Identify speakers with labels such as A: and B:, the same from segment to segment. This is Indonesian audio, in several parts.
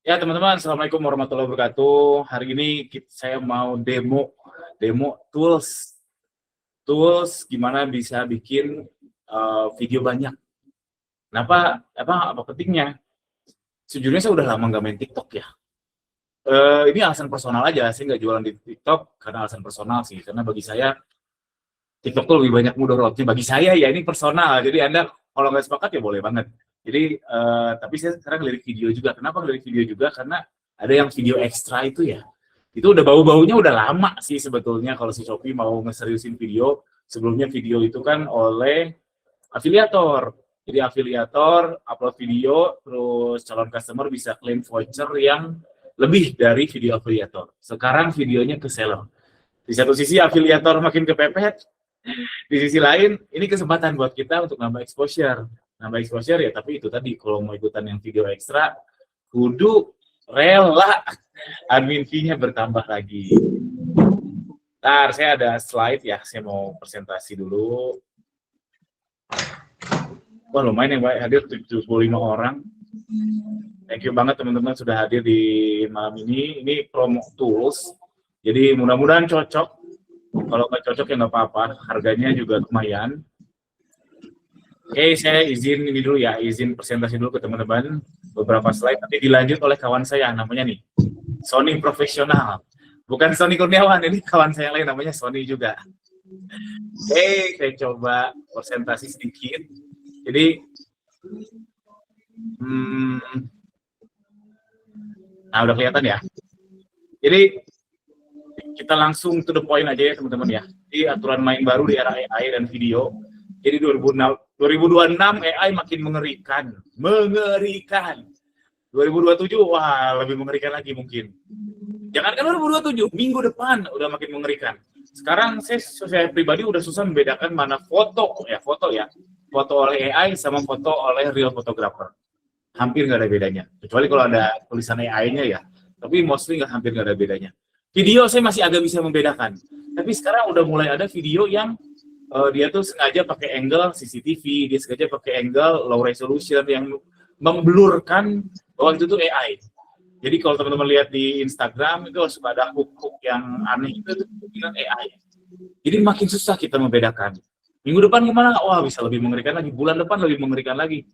A: Ya teman-teman, Assalamualaikum warahmatullahi wabarakatuh. Hari ini saya mau demo tools gimana bisa bikin video banyak. Apa pentingnya? Sejujurnya saya udah lama nggak main TikTok ya. Ini alasan personal aja, saya nggak jualan di TikTok karena alasan personal sih. Karena bagi saya TikTok tuh lebih banyak mudaratnya. Bagi saya ya ini personal. Jadi Anda kalau nggak sepakat ya boleh banget. Jadi tapi saya sekarang ngelirik video juga. Kenapa ngelirik video juga? Karena ada yang video ekstra itu ya. Itu udah bau-baunya udah lama sih sebetulnya kalau si Shopee mau ngeseriusin video. Sebelumnya video itu kan oleh afiliator. Jadi afiliator upload video, terus calon customer bisa claim voucher yang lebih dari video afiliator. Sekarang videonya ke seller. Di satu sisi afiliator makin kepepet, di sisi lain ini kesempatan buat kita untuk nambah exposure ya, tapi itu tadi kalau mau ikutan yang video ekstra kudu rela admin fee-nya bertambah lagi. Ntar saya ada slide ya, saya mau presentasi dulu. Wah lumayan yang baik hadir 75 orang. Thank you banget teman-teman sudah hadir di malam ini. Ini promo tools, jadi mudah-mudahan cocok. Kalau nggak cocok ya nggak apa-apa, harganya juga lumayan. Oke, saya izin ini dulu ya, izin presentasi dulu ke teman-teman. Beberapa slide, nanti dilanjut oleh kawan saya, namanya nih, Sony Profesional. Bukan Sony Kurniawan, ini kawan saya lain namanya Sony juga. Oke, saya coba presentasi sedikit. Jadi, nah udah kelihatan ya. Jadi, kita langsung to the point aja ya teman-teman ya. Di aturan main baru di era AI dan video. Jadi 2026 AI makin mengerikan. 2027 wah lebih mengerikan lagi mungkin. Jangankan 2027, minggu depan udah makin mengerikan. Sekarang saya pribadi udah susah membedakan mana foto oleh AI sama foto oleh real photographer. Hampir nggak ada bedanya. Kecuali kalau ada tulisan AI-nya ya. Tapi mostly hampir nggak ada bedanya. Video saya masih agak bisa membedakan. Tapi sekarang udah mulai ada video yang dia tuh sengaja pakai angle CCTV, dia sengaja pakai angle low resolution yang memblurkan bahwa itu tuh AI. Jadi kalau teman-teman lihat di Instagram itu suka ada hook-hook yang aneh itu bilang AI. Jadi makin susah kita membedakan. Minggu depan gimana? Wah bisa lebih mengerikan lagi. Bulan depan lebih mengerikan lagi.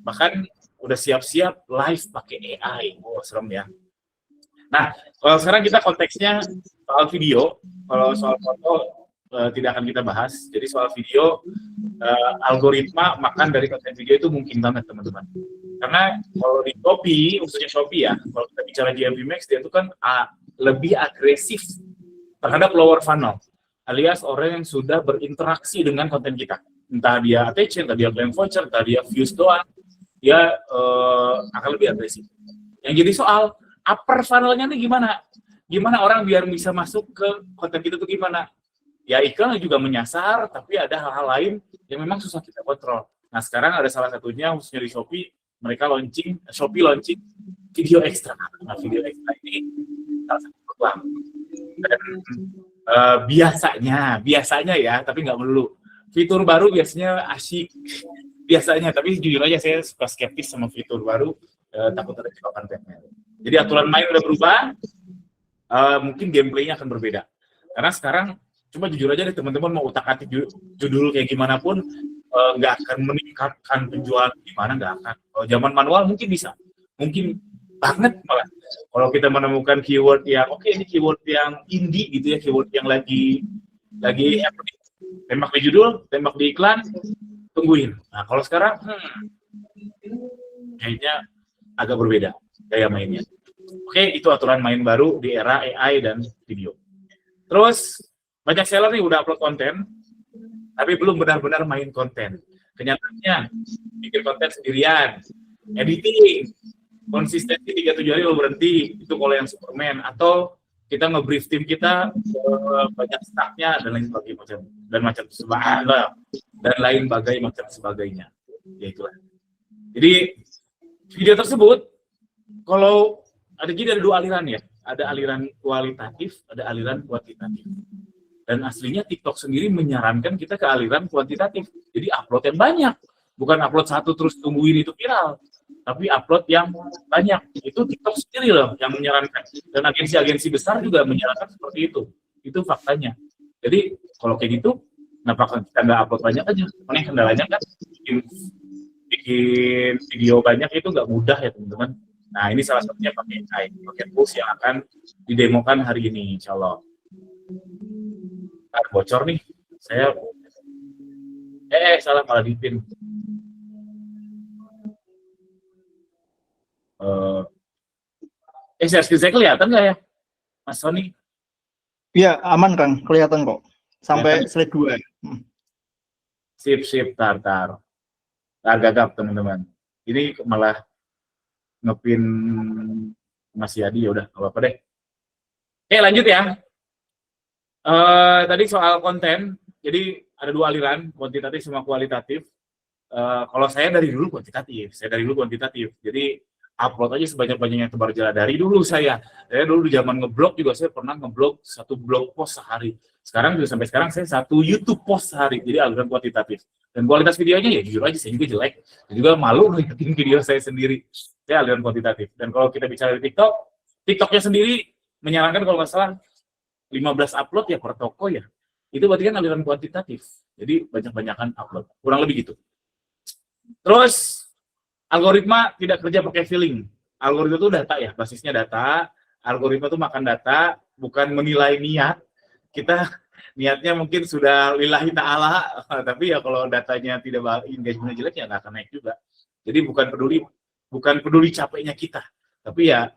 A: Bahkan udah siap-siap live pakai AI. Wah serem ya. Nah, kalau sekarang kita konteksnya soal video, kalau soal foto tidak akan kita bahas. Jadi soal video, algoritma makan dari konten video itu mungkin banget teman-teman. Karena kalau di Shopee, khususnya Shopee ya, kalau kita bicara GMV Max, dia itu kan lebih agresif terhadap lower funnel, alias orang yang sudah berinteraksi dengan konten kita. Entah dia attention, entah dia claim voucher, entah dia views doang, dia akan lebih agresif. Yang jadi soal, upper funnel-nya nih gimana? Gimana orang biar bisa masuk ke konten kita tuh gimana? Ya iklan juga menyasar, tapi ada hal-hal lain yang memang susah kita kontrol. Nah sekarang ada salah satunya, khususnya di Shopee, Shopee launching video ekstra. Nah video ekstra ini salah satu peluang. Dan biasanya ya, tapi nggak melulu. Fitur baru biasanya asyik, biasanya, tapi jujur aja saya suka skeptis sama fitur baru, takut ada celah kontennya. Jadi aturan main udah berubah, mungkin gameplaynya akan berbeda. Karena sekarang, cuma jujur aja deh teman-teman mau utak-atik judul kayak gimana pun, nggak akan meningkatkan penjualan gimana, nggak akan. Kalau zaman manual mungkin bisa, mungkin banget malah. Kalau kita menemukan keyword yang, oke, ini keyword yang indie gitu ya, keyword yang lagi tembak di judul, tembak di iklan, tungguin. Nah kalau sekarang, kayaknya agak berbeda gaya mainnya. Oke, itu aturan main baru di era AI dan video. Terus, banyak seller nih udah upload konten, tapi belum benar-benar main konten. Kenyataannya, bikin konten sendirian, editing, konsistensi 3-7 hari lo berhenti, itu kalau yang Superman. Atau kita nge-brief tim kita, banyak staffnya, dan lain sebagainya, macam sebagainya. Ya itulah. Jadi, video tersebut, kalau ada dua aliran ya, ada aliran kualitatif, ada aliran kuantitatif. Dan aslinya TikTok sendiri menyarankan kita ke aliran kuantitatif. Jadi upload yang banyak, bukan upload satu terus tungguin itu viral. tapi upload yang banyak. Itu TikTok sendiri loh yang menyarankan. Dan agensi-agensi besar juga menyarankan seperti itu. Itu faktanya. Jadi kalau kayak gitu, kenapa kita nggak upload banyak aja? Karena kendalanya kan bikin video banyak itu nggak mudah ya teman-teman. Nah ini salah satunya pakai AI, pakai tools yang akan didemokan hari ini, insya Allah. Bocor nih, saya salah malah dipin. Share screen saya kelihatan nggak ya, Mas Sony?
B: Iya, aman Kang, kelihatan kok. Sampai slide 2.
A: Sip, tar. Agak teman-teman. Ini malah ngepin Mas Yadi, ya udah, nggak apa-apa deh. Oke, lanjut ya. Tadi soal konten, jadi ada 2 aliran, kuantitatif sama kualitatif. Kalau saya dari dulu kuantitatif, jadi upload aja sebanyak-banyaknya tebar jala. Dari dulu saya dulu di zaman ngeblog juga saya pernah ngeblog 1 blog post sehari. Sekarang juga sampai sekarang saya 1 YouTube post sehari, jadi aliran kuantitatif. Dan kualitas videonya ya jujur aja saya juga jelek, saya juga malu ngeliatin video saya sendiri. Saya aliran kuantitatif. Dan kalau kita bicara di TikToknya sendiri menyarankan kalau nggak salah 15 upload ya per toko ya. Itu berarti kan aliran kuantitatif. Jadi banyak-banyakan upload. Kurang lebih gitu. Terus algoritma tidak kerja pakai feeling. Algoritma itu data ya, basisnya data. Algoritma itu makan data, bukan menilai niat. Kita niatnya mungkin sudah lillahi ta'ala, tapi ya kalau datanya tidak engagement jelek ya nggak akan naik juga. Jadi bukan peduli capeknya kita, tapi ya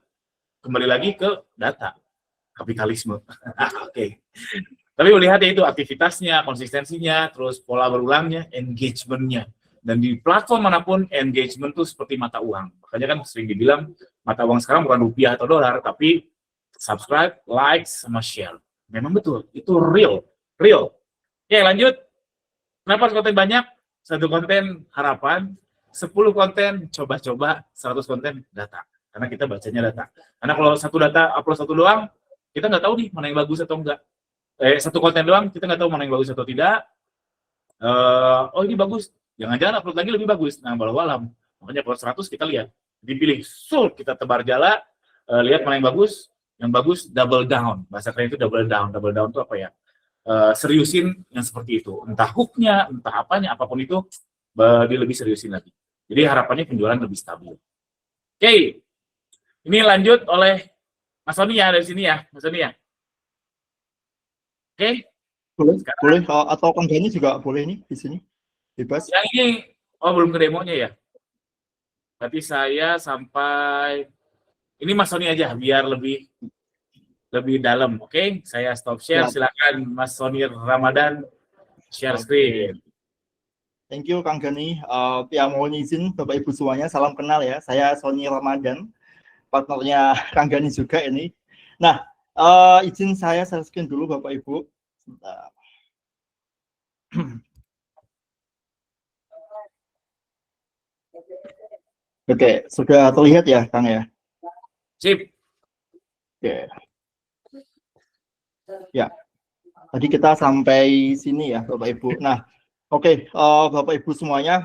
A: kembali lagi ke data, kapitalisme. Oke. Tapi melihat ya itu aktivitasnya, konsistensinya, terus pola berulangnya, engagement-nya. Dan di platform manapun, engagement itu seperti mata uang. Makanya kan sering dibilang, mata uang sekarang bukan rupiah atau dolar, tapi subscribe, like, sama share. Memang betul, itu real. Oke, lanjut. Kenapa konten banyak? 1 konten harapan, 10 konten coba-coba, 100 konten data. Karena kita bacanya data. Karena kalau 1 data, upload 1 doang, kita nggak tahu nih mana yang bagus atau enggak. 1 konten doang, kita nggak tahu mana yang bagus atau tidak. Oh ini bagus, jangan-jangan upload lagi lebih bagus. Nah, walau alam. Makanya kalau 100 kita lihat, dipilih, kita tebar jala, lihat mana yang bagus double down. Bahasa keren itu double down. Double down itu apa ya? Seriusin yang seperti itu. Entah hooknya, entah apanya, apapun itu, lebih seriusin lagi. Jadi harapannya penjualan lebih stabil. Oke, ini lanjut oleh Mas Sony ya, dari sini ya, Mas Sony ya. Oke.
B: Boleh, atau kontennya juga boleh nih di sini. Bebas.
A: Yang ini, belum ke demonya ya. Berarti saya sampai ini Mas Sony aja biar lebih dalam. Oke, saya stop share. Silakan Mas Sony Ramadan share screen.
B: Thank you Kang Gani. Ya mohon izin Bapak Ibu semuanya, salam kenal ya. Saya Sony Ramadan, partnernya Kang Gani juga ini. Nah, izin saya share screen dulu Bapak Ibu. Oke, sudah terlihat ya Kang ya?
A: Sip.
B: Oke. Ya, tadi kita sampai sini ya Bapak Ibu. Nah, oke, Bapak Ibu semuanya,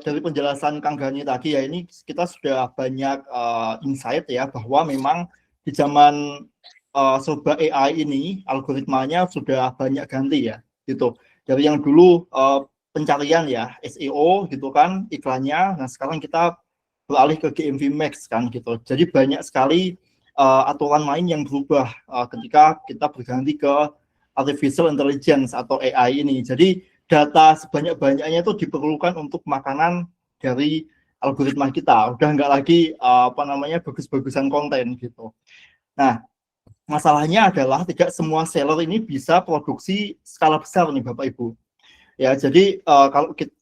B: dari penjelasan Kang Gani tadi ya, ini kita sudah banyak insight ya, bahwa memang di zaman serba AI ini, algoritmanya sudah banyak ganti ya, gitu. Dari yang dulu pencarian ya, SEO gitu kan, iklannya, nah sekarang kita beralih ke GMV Max kan gitu. Jadi banyak sekali aturan main yang berubah ketika kita berganti ke artificial intelligence atau AI ini. Jadi data sebanyak-banyaknya itu diperlukan untuk makanan dari algoritma kita. Udah nggak lagi bagus-bagusan konten gitu. Nah, masalahnya adalah tidak semua seller ini bisa produksi skala besar nih Bapak Ibu. Ya, jadi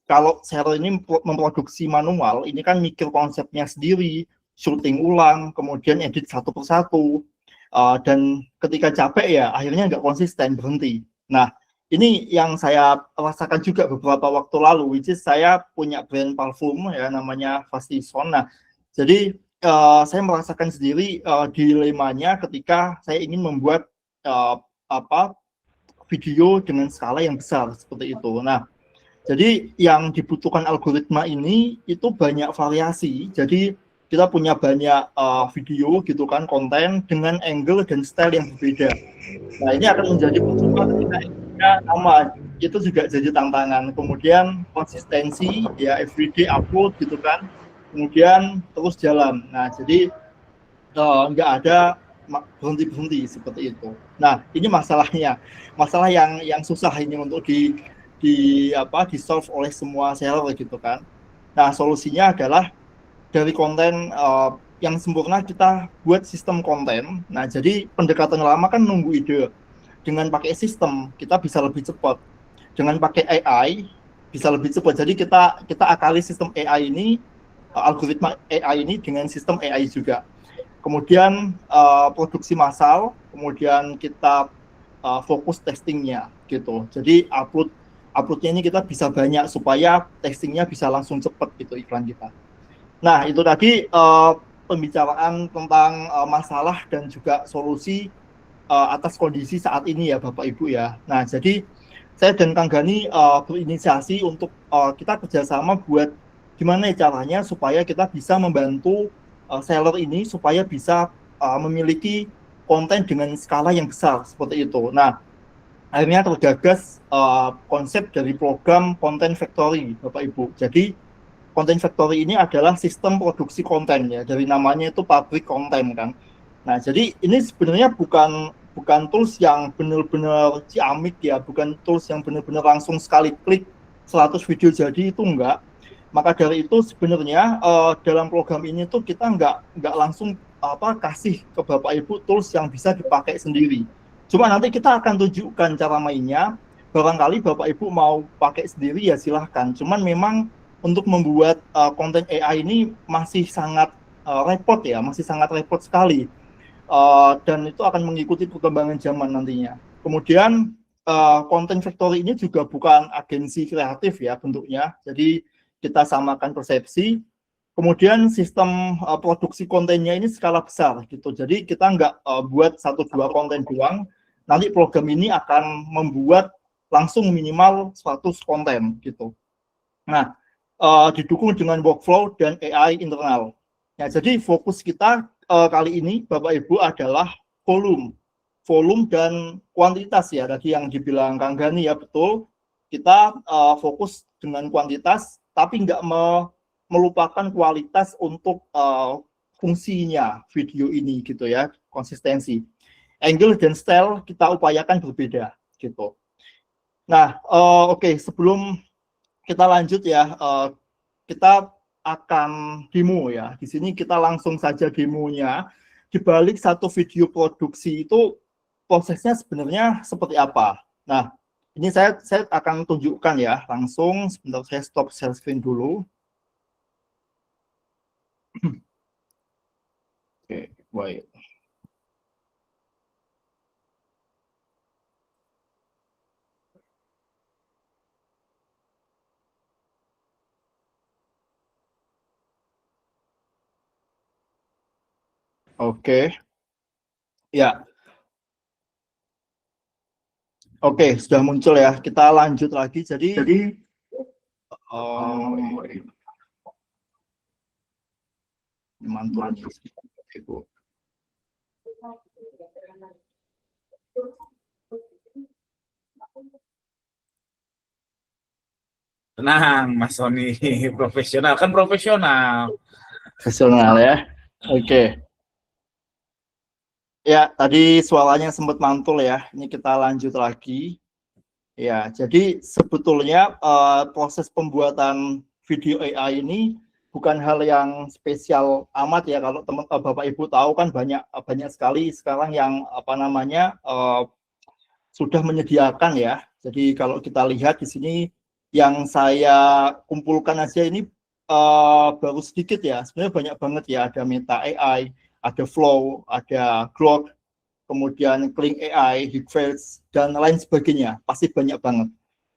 B: kalau seller ini memproduksi manual, ini kan mikir konsepnya sendiri, syuting ulang, kemudian edit satu persatu, dan ketika capek ya akhirnya nggak konsisten, berhenti. Nah, ini yang saya rasakan juga beberapa waktu lalu, which is saya punya brand parfum ya namanya Fastison. Nah, jadi saya merasakan sendiri dilemanya ketika saya ingin membuat video dengan skala yang besar seperti itu. Nah, Jadi yang dibutuhkan algoritma ini itu banyak variasi. Jadi kita punya banyak video gitu kan, konten dengan angle dan style yang berbeda. Nah ini akan menjadi percuma ketika angle-nya sama, itu juga jadi tantangan. Kemudian konsistensi, ya everyday upload gitu kan. Kemudian terus jalan. Nah jadi nggak ada berhenti-berhenti seperti itu. Nah ini masalahnya, masalah yang susah ini untuk di solve oleh semua seller gitu kan. Nah solusinya adalah dari konten yang sempurna kita buat sistem konten. Nah jadi pendekatan lama kan nunggu ide, dengan pakai sistem kita bisa lebih cepat, dengan pakai AI bisa lebih cepat. Jadi kita akali sistem AI ini, algoritma AI ini dengan sistem AI juga. Kemudian produksi massal, kemudian kita fokus testingnya gitu. Jadi uploadnya ini kita bisa banyak supaya testingnya bisa langsung cepat gitu iklan kita. Nah itu tadi pembicaraan tentang masalah dan juga solusi atas kondisi saat ini ya Bapak Ibu ya. Nah jadi saya dan Kang Gani berinisiasi untuk kita kerjasama buat gimana caranya supaya kita bisa membantu seller ini supaya bisa memiliki konten dengan skala yang besar seperti itu. Nah akhirnya tergagas konsep dari program Content Factory Bapak Ibu. Jadi Content Factory ini adalah sistem produksi konten ya, dari namanya itu pabrik konten kan. Nah jadi ini sebenarnya bukan tools yang benar-benar ciamik ya, bukan tools yang benar-benar langsung sekali klik 100 video jadi, itu enggak. Maka dari itu sebenarnya dalam program ini tuh kita enggak langsung kasih ke Bapak Ibu tools yang bisa dipakai sendiri. Cuma nanti kita akan tunjukkan cara mainnya. Barangkali Bapak Ibu mau pakai sendiri ya silahkan. Cuman memang untuk membuat konten AI ini masih sangat repot ya, masih sangat repot sekali. Dan itu akan mengikuti perkembangan zaman nantinya. Kemudian Content Factory ini juga bukan agensi kreatif ya bentuknya. Jadi kita samakan persepsi. Kemudian sistem produksi kontennya ini skala besar gitu. Jadi kita nggak buat 1-2 konten doang. Nanti program ini akan membuat langsung minimal 100 konten gitu. Nah, didukung dengan workflow dan AI internal. Ya, jadi fokus kita kali ini Bapak Ibu adalah volume dan kuantitas ya. Tadi yang dibilang Kang Gani ya betul. Kita fokus dengan kuantitas, tapi nggak melupakan kualitas untuk fungsinya video ini gitu ya, konsistensi. Angle dan style kita upayakan berbeda gitu. Nah, oke, sebelum kita lanjut ya, kita akan demo ya. Di sini kita langsung saja demonya. Di balik satu video produksi itu prosesnya sebenarnya seperti apa. Nah, ini saya akan tunjukkan ya langsung. Sebentar, saya stop share screen dulu. Oke, baik. Oke. Ya. Oke, sudah muncul ya. Kita lanjut lagi. Jadi mantul.
A: Tenang, Mas Sony, profesional kan profesional.
B: Profesional ya. Oke. Ya, tadi suaranya sempat mantul ya. Ini kita lanjut lagi. Ya, jadi sebetulnya proses pembuatan video AI ini bukan hal yang spesial amat ya. Kalau Bapak Ibu tahu kan banyak sekali sekarang yang sudah menyediakan ya. Jadi kalau kita lihat di sini yang saya kumpulkan aja ini baru sedikit ya. Sebenarnya banyak banget ya. Ada Meta AI, ada Flow, ada Grok, kemudian Kling AI, Hikverse, dan lain sebagainya. Pasti banyak banget.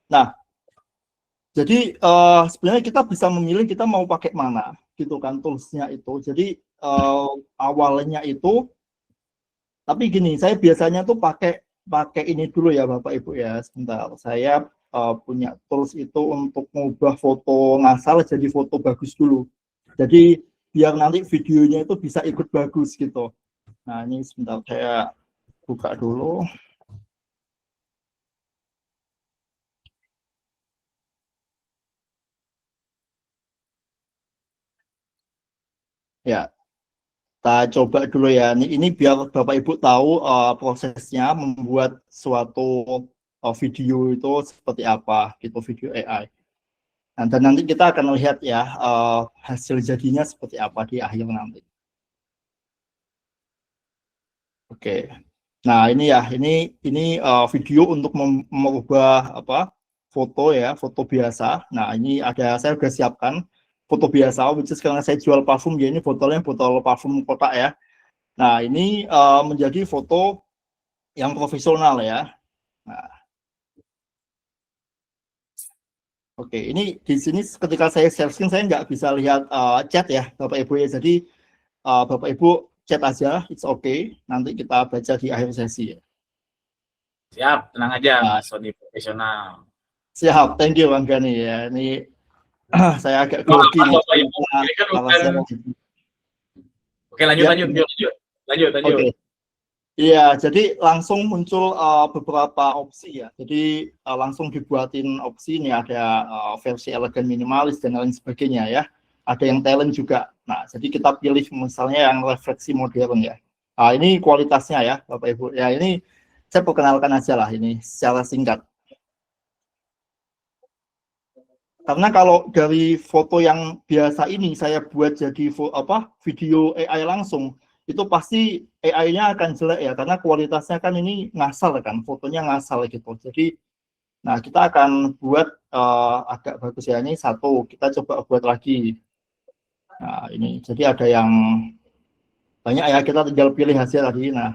B: Nah, jadi sebenarnya kita bisa memilih kita mau pakai mana, gitu kan toolsnya itu. Jadi awalnya itu, tapi gini, saya biasanya tuh pakai ini dulu ya Bapak Ibu ya. Sebentar, saya punya tools itu untuk mengubah foto ngasal jadi foto bagus dulu. Jadi biar nanti videonya itu bisa ikut bagus gitu. Nah ini sebentar saya buka dulu. Ya, kita coba dulu ya. Ini biar Bapak Ibu tahu prosesnya membuat suatu video itu seperti apa, gitu video AI. Nah, dan nanti kita akan lihat ya hasil jadinya seperti apa di akhir nanti. Oke. Nah, ini ya, ini video untuk merubah apa? Foto ya, foto biasa. Nah, ini ada saya sudah siapkan foto biasa, which is karena saya jual parfum, ya ini botolnya botol parfum kotak ya. Nah, ini menjadi foto yang profesional ya. Nah, oke, ini di sini ketika saya share screen saya nggak bisa lihat chat ya, Bapak Ibu ya. Jadi Bapak Ibu chat aja, it's okay. Nanti kita baca di akhir sesi ya.
A: Siap, tenang aja
B: Nah,
A: Mas Sony profesional.
B: siap, thank you Bang Gani ya. Ini saya agak
A: Oh,
B: grogi
A: apa
B: nih.
A: Bapak Ibu? Ini kan bukan.
B: Saya
A: Oke, lanjut,
B: ya,
A: lanjut, lanjut, lanjut, lanjut.
B: oke. Iya, jadi langsung muncul beberapa opsi ya. Jadi langsung dibuatin opsi ini ada versi elegan minimalis dan lain sebagainya ya. Ada yang talent juga. Nah, jadi kita pilih misalnya yang refleksi modern ya. Ini kualitasnya ya, Bapak Ibu. Ya, ini saya perkenalkan aja lah ini secara singkat. Karena kalau dari foto yang biasa ini saya buat jadi video AI langsung, itu pasti AI-nya akan jelek ya, karena kualitasnya kan ini ngasal kan, fotonya ngasal gitu. Jadi, nah kita akan buat agak bagus ya, ini satu, kita coba buat lagi. Nah ini, jadi ada yang banyak ya, kita tinggal pilih hasil tadi. Nah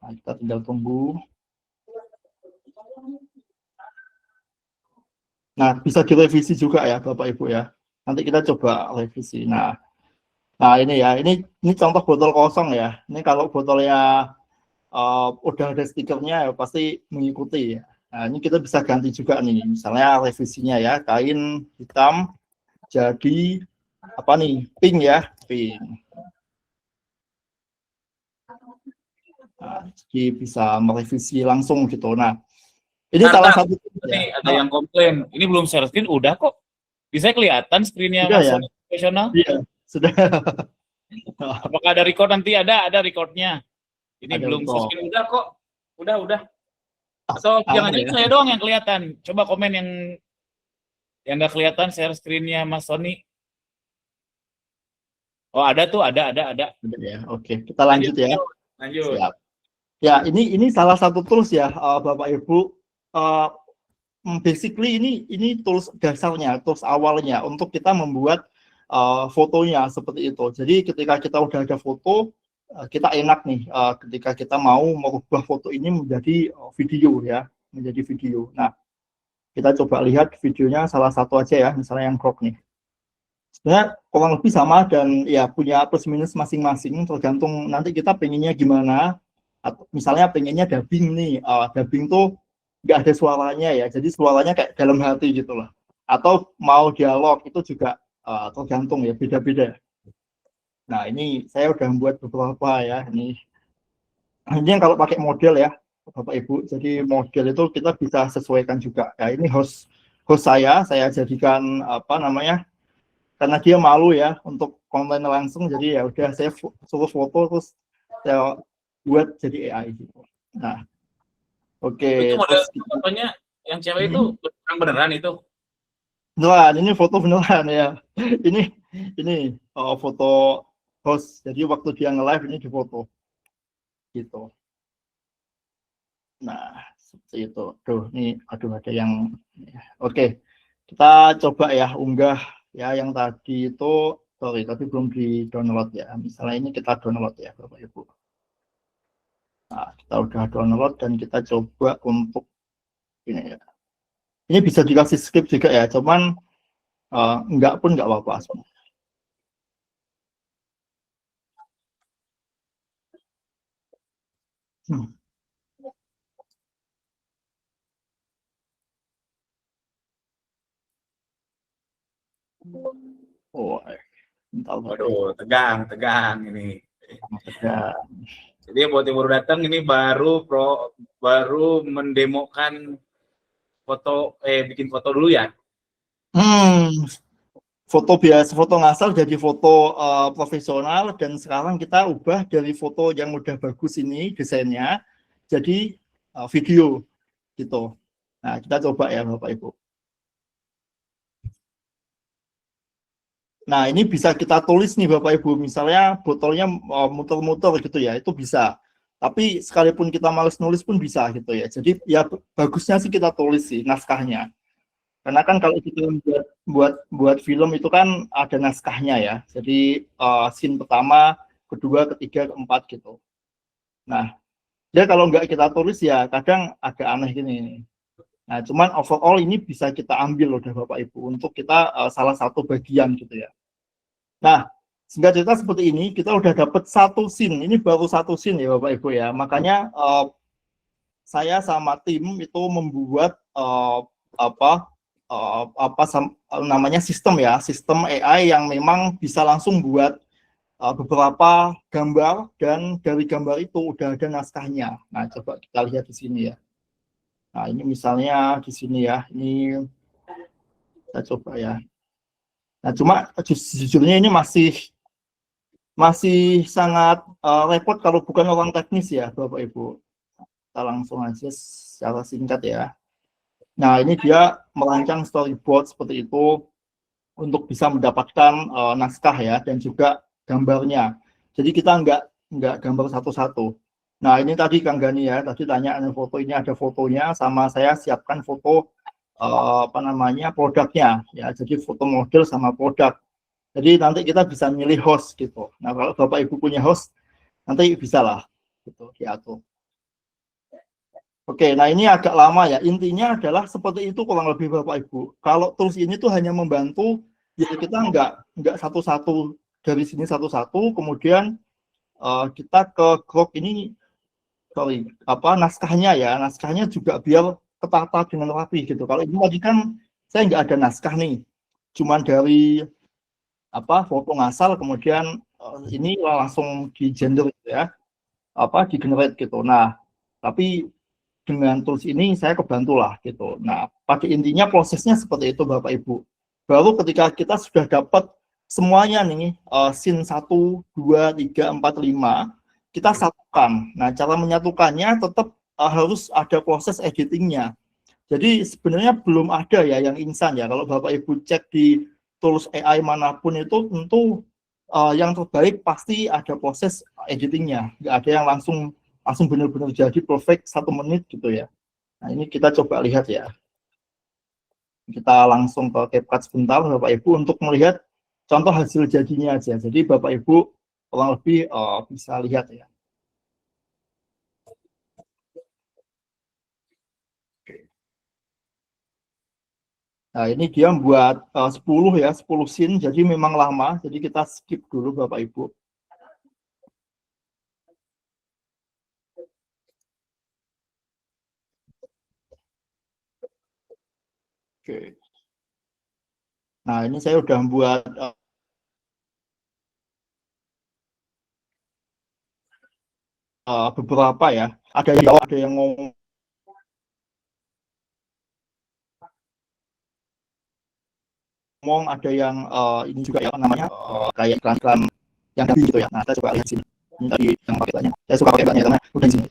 B: kita tinggal tunggu. Nah bisa direvisi juga ya Bapak Ibu ya. Nanti kita coba revisi. Nah ini ya, ini contoh botol kosong ya. Ini kalau botolnya udah ada stikernya ya pasti mengikuti ya. Nah ini kita bisa ganti juga nih, misalnya revisinya ya, kain hitam jadi apa nih, pink ya, pink. Nah, jadi bisa merevisi langsung gitu. Nah ini salah
A: Ntar,
B: satu ya.
A: tadi ada
B: Nah,
A: yang komplain. Ini belum share screen, udah kok. Bisa kelihatan screennya
B: sudah
A: Mas
B: ya,
A: Sony profesional.
B: iya sudah.
A: Apakah ada record nanti? Ada recordnya. Ini
B: Ada
A: belum share
B: kok.
A: screen, udah kok. Udah. Atau
B: Aman
A: jangan-jangan
B: ya.
A: saya doang yang kelihatan. Coba komen yang nggak kelihatan share screennya Mas Sony. Oh ada tuh, ada.
B: Sudah ya. Oke, kita
A: Lanjut,
B: lanjut ya.
A: lanjut, lanjut.
B: Siap. Ya, ini salah satu tools ya, Bapak Ibu. Uh, Basically ini tools dasarnya, tools awalnya untuk kita membuat fotonya seperti itu. Jadi ketika kita udah ada foto, kita enak nih ketika kita mau merubah foto ini menjadi video ya, menjadi video. Nah, kita coba lihat videonya salah satu aja ya, misalnya yang crop nih. Sebenarnya kurang lebih sama dan ya punya plus minus masing-masing, tergantung nanti kita pengennya gimana. Atau misalnya pengennya dubbing nih, dubbing tuh nggak ada suaranya ya, jadi suaranya kayak dalam hati gitu loh. Atau mau dialog itu juga tergantung ya, beda-beda. Nah ini saya udah membuat beberapa ya, ini yang kalau pakai model ya Bapak Ibu, jadi model itu kita bisa sesuaikan juga. Ya ini host saya jadikan apa namanya, karena dia malu ya untuk konten langsung, jadi ya udah saya suruh foto terus saya buat jadi AI gitu. Nah,
A: Itu
B: oke,
A: model
B: terus kita,
A: fotonya yang cewek itu beneran itu.
B: beneran, ini foto beneran ya. Ini ini foto host. Jadi waktu dia nge-live ini di foto gitu. Nah, seperti itu. Tuh, ini aduh ada yang oke. Kita coba ya unggah ya yang tadi itu, sorry tapi belum di download ya. Misalnya ini kita download ya Bapak Ibu. Nah, kita udah download dan kita coba untuk ini ya. Ini bisa dikasih skip juga ya, cuman enggak pun enggak apa-apa. Hmm. Oh, bentar, Bapak.
A: Waduh, tegang ini.
B: Ya.
A: Jadi buat yang baru datang ini baru mendemokan bikin foto dulu ya.
B: Foto biasa, foto ngasal jadi foto profesional, dan sekarang kita ubah dari foto yang udah bagus ini desainnya jadi video gitu. Nah, kita coba ya Bapak Ibu. Nah, ini bisa kita tulis nih Bapak Ibu, misalnya botolnya muter-muter gitu ya, itu bisa. Tapi sekalipun kita males nulis pun bisa gitu ya. Jadi ya bagusnya sih kita tulis sih naskahnya. Karena kan kalau kita buat film itu kan ada naskahnya ya. Jadi scene pertama, kedua, ketiga, keempat gitu. Nah, ya kalau nggak kita tulis ya kadang agak aneh gini. Nah, cuman overall ini bisa kita ambil loh Bapak Ibu untuk kita salah satu bagian gitu ya. Nah, singkat cerita seperti ini, kita udah dapat satu scene. Ini baru satu scene ya Bapak Ibu ya. Makanya saya sama tim itu membuat namanya sistem ya, sistem AI yang memang bisa langsung buat beberapa gambar, dan dari gambar itu udah ada naskahnya. Nah, coba kita lihat di sini ya. Nah, ini misalnya di sini ya, ini kita coba ya. Nah, cuma jujurnya ini masih sangat repot kalau bukan orang teknis ya, Bapak Ibu. Kita langsung aja secara singkat ya. Nah, ini dia merancang storyboard seperti itu untuk bisa mendapatkan naskah ya, dan juga gambarnya. Jadi kita nggak gambar satu-satu. Nah, ini tadi Kang Gani ya, tadi tanya ada foto, ini ada fotonya, sama saya siapkan foto produknya ya. Jadi foto model sama produk. Jadi nanti kita bisa milih host gitu. Nah, kalau Bapak Ibu punya host, nanti bisa lah gitu diatur. Oke, nah ini agak lama ya. Intinya adalah seperti itu kurang lebih Bapak Ibu. Kalau tools ini tuh hanya membantu, ya kita nggak satu-satu dari sini satu-satu, kemudian kita ke Grok ini, naskahnya ya, naskahnya juga biar ketata dengan rapi gitu. Kalau ini tadi kan saya nggak ada naskah nih, cuman dari foto ngasal, kemudian ini langsung di gender gitu ya, di generate gitu. Nah, tapi dengan tools ini saya kebantu lah gitu. Nah, pada intinya prosesnya seperti itu Bapak Ibu. Baru ketika kita sudah dapat semuanya nih, scene 1, 2, 3, 4, 5, kita satukan. Nah, cara menyatukannya tetap harus ada proses editingnya. Jadi sebenarnya belum ada ya yang instan ya. Kalau Bapak Ibu cek di tools AI manapun itu tentu yang terbaik pasti ada proses editingnya. Nggak ada yang langsung benar-benar jadi perfect 1 menit gitu ya. Nah, ini kita coba lihat ya. Kita langsung ke CapCut sebentar Bapak Ibu untuk melihat contoh hasil jadinya aja. Jadi Bapak Ibu kurang lebih bisa lihat ya. Nah, ini dia buat 10 ya, 10 scene, jadi memang lama, jadi kita skip dulu Bapak Ibu. Oke. Nah, ini saya udah buat beberapa ya. Ada yang ngomong, ada yang ini juga ya namanya kayak iklan-iklan yang tadi gitu ya. Nah, kita coba lihat sini. Ini tadi yang pakai banyak. Saya suka pakai banyak karena udah di sini.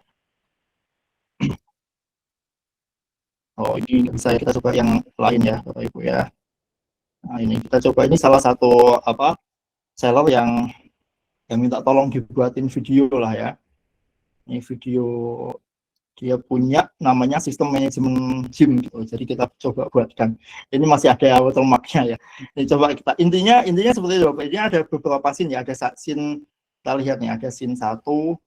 B: Oh, ini bisa kita coba yang lain ya, Bapak Ibu ya. Nah, ini kita coba, ini salah satu seller yang minta tolong dibuatin video lah ya. Ini video dia punya namanya sistem manajemen gym gitu. Jadi kita coba buatkan. Ini masih ada watermarknya ya. Ini coba intinya seperti itu Bapak. Ini ada beberapa scene ya, ada scene, kita lihat nih, ada scene 1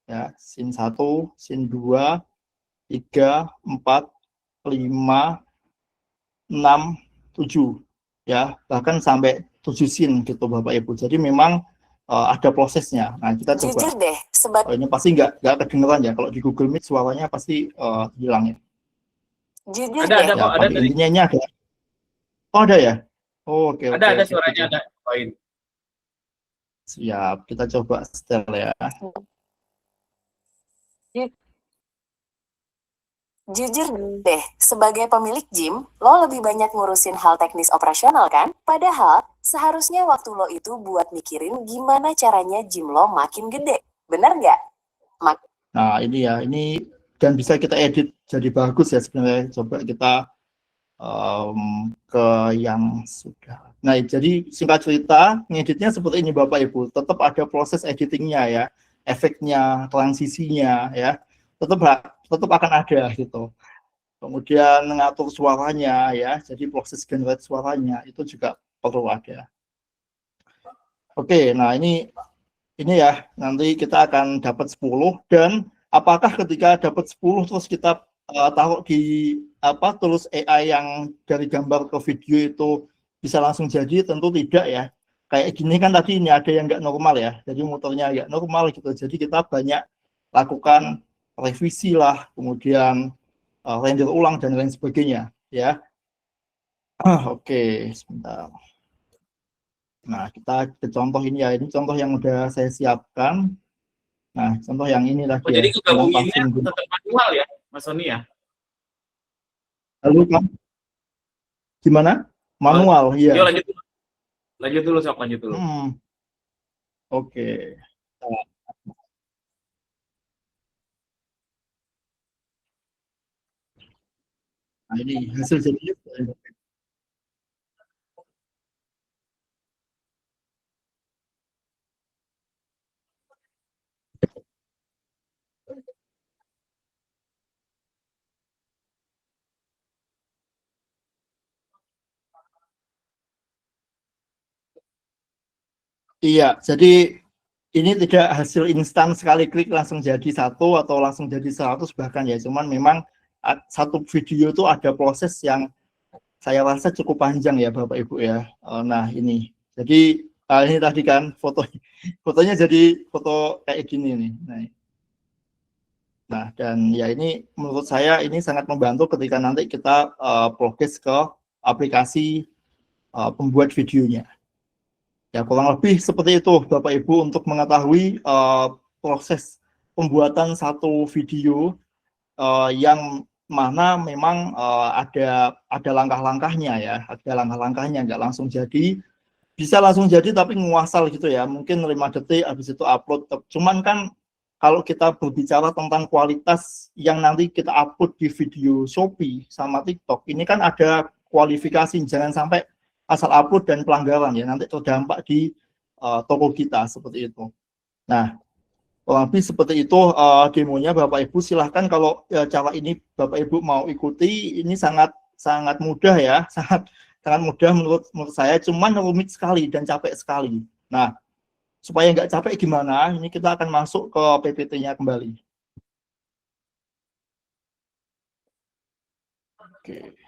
B: ya, scene 1, scene 2, 3, 4, 5, 6, 7 ya, bahkan sampai 7 scene gitu Bapak Ibu. Jadi memang ada prosesnya. Nah, kita coba. Jujur deh, ini pasti nggak kedengeran ya. Kalau di Google Meet suaranya pasti hilang ya.
A: Jujur ada
B: ya,
A: kok, ada
B: intinya ini ada. Oh, ada ya? Oh, oke, oke,
A: Ada
B: oke,
A: suaranya,
B: oke.
A: ada. Poin.
B: Siap, kita coba setel ya.
C: Jujur deh, sebagai pemilik gym, lo lebih banyak ngurusin hal teknis operasional kan? Padahal, seharusnya waktu lo itu buat mikirin gimana caranya gym lo makin gede. Bener nggak?
B: Nah, ini ya, ini dan bisa kita edit jadi bagus ya sebenarnya. Coba kita ke yang sudah. Nah, jadi singkat cerita, ngeditnya seperti ini Bapak Ibu. Tetap ada proses editingnya ya, efeknya, transisinya ya, tetap akan ada gitu. Kemudian mengatur suaranya ya, jadi proses generate suaranya itu juga perlu ada. Oke, nah ini ya, nanti kita akan dapat 10 dan apakah ketika dapat 10 terus kita taruh di tools AI yang dari gambar ke video itu bisa langsung jadi? Tentu tidak ya. Kayak gini kan tadi ini ada yang nggak normal ya, jadi motornya nggak normal gitu. Jadi kita banyak lakukan revisi lah, kemudian render ulang dan lain sebagainya ya. Oke, sebentar. Nah, kita ke contoh ini ya. Ini contoh yang udah saya siapkan. Nah, contoh yang ini
A: Oh,
B: tadi ya.
A: jadi
B: Dengan
A: ngegabunginnya
B: platform
A: tetap manual ya, Mas Sony ya?
B: Lalu gimana? Manual,
A: Yuk
B: iya.
A: lanjut dulu. Lanjut dulu, sok lanjut dulu.
B: Oke. Nah, ini hasil jadinya. Iya, jadi ini tidak hasil instan sekali klik langsung jadi 1 atau langsung jadi 100 bahkan ya. Cuman memang satu video itu ada proses yang saya rasa cukup panjang ya Bapak Ibu ya. Nah, ini. Jadi ini tadi kan fotonya jadi foto kayak gini nih. Nah, dan ya ini menurut saya ini sangat membantu ketika nanti kita progres ke aplikasi pembuat videonya. Ya, kurang lebih seperti itu Bapak Ibu untuk mengetahui proses pembuatan satu video yang mana memang ada langkah-langkahnya ya, ada langkah-langkahnya, nggak langsung jadi, bisa langsung jadi tapi nguasal gitu ya, mungkin 5 detik habis itu upload. Cuman kan kalau kita berbicara tentang kualitas yang nanti kita upload di video Shopee sama TikTok, ini kan ada kualifikasi, jangan sampai asal upload dan pelanggaran ya, nanti terdampak di toko kita seperti itu. Nah, lebih seperti itu demonya Bapak Ibu. Silahkan kalau cara ini Bapak Ibu mau ikuti, ini sangat sangat mudah ya, sangat mudah menurut saya, cuman rumit sekali dan capek sekali. Nah, supaya nggak capek gimana, ini kita akan masuk ke PPT-nya kembali. Oke.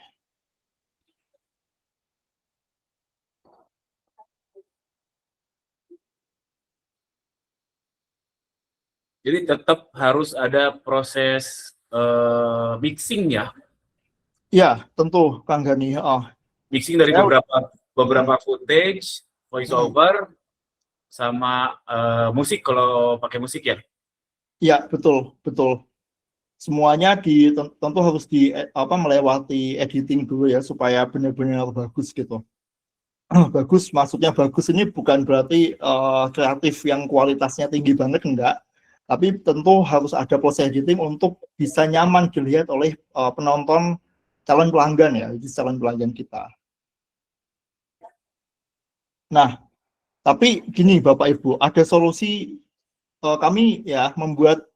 A: Jadi tetap harus ada proses mixing ya.
B: Ya, tentu Kang Gani.
A: Mixing dari beberapa footage, voice over, sama musik kalau pakai musik ya.
B: Ya, betul, betul. Semuanya tentu harus melewati editing dulu ya supaya benar-benar bagus gitu. Bagus, maksudnya bagus ini bukan berarti kreatif yang kualitasnya tinggi banget, enggak. Tapi tentu harus ada proses editing untuk bisa nyaman dilihat oleh penonton, calon pelanggan ya, itu calon pelanggan kita. Nah, tapi gini Bapak Ibu, ada solusi kami ya membuat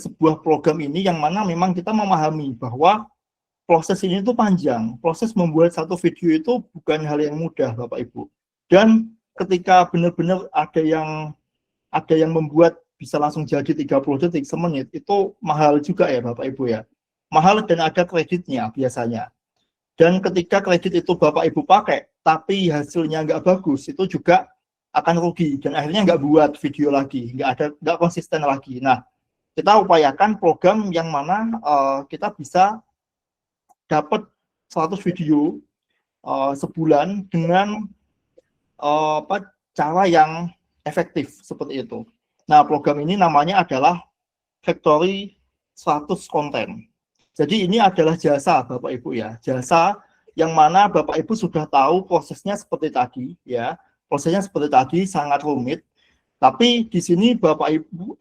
B: sebuah program ini yang mana memang kita memahami bahwa proses ini tuh panjang. Proses membuat satu video itu bukan hal yang mudah, Bapak Ibu. Dan ketika benar-benar ada yang membuat bisa langsung jadi 30 detik, semenit, itu mahal juga ya, Bapak Ibu ya. Mahal dan ada kreditnya biasanya. Dan ketika kredit itu Bapak Ibu pakai, tapi hasilnya nggak bagus, itu juga akan rugi. Dan akhirnya nggak buat video lagi, nggak konsisten lagi. Nah, kita upayakan program yang mana kita bisa dapat 100 video sebulan dengan cara yang efektif seperti itu. Nah, program ini namanya adalah Factory 100 konten. Jadi ini adalah jasa Bapak Ibu ya, jasa yang mana Bapak Ibu sudah tahu prosesnya seperti tadi ya. Prosesnya seperti tadi sangat rumit. Tapi di sini Bapak Ibu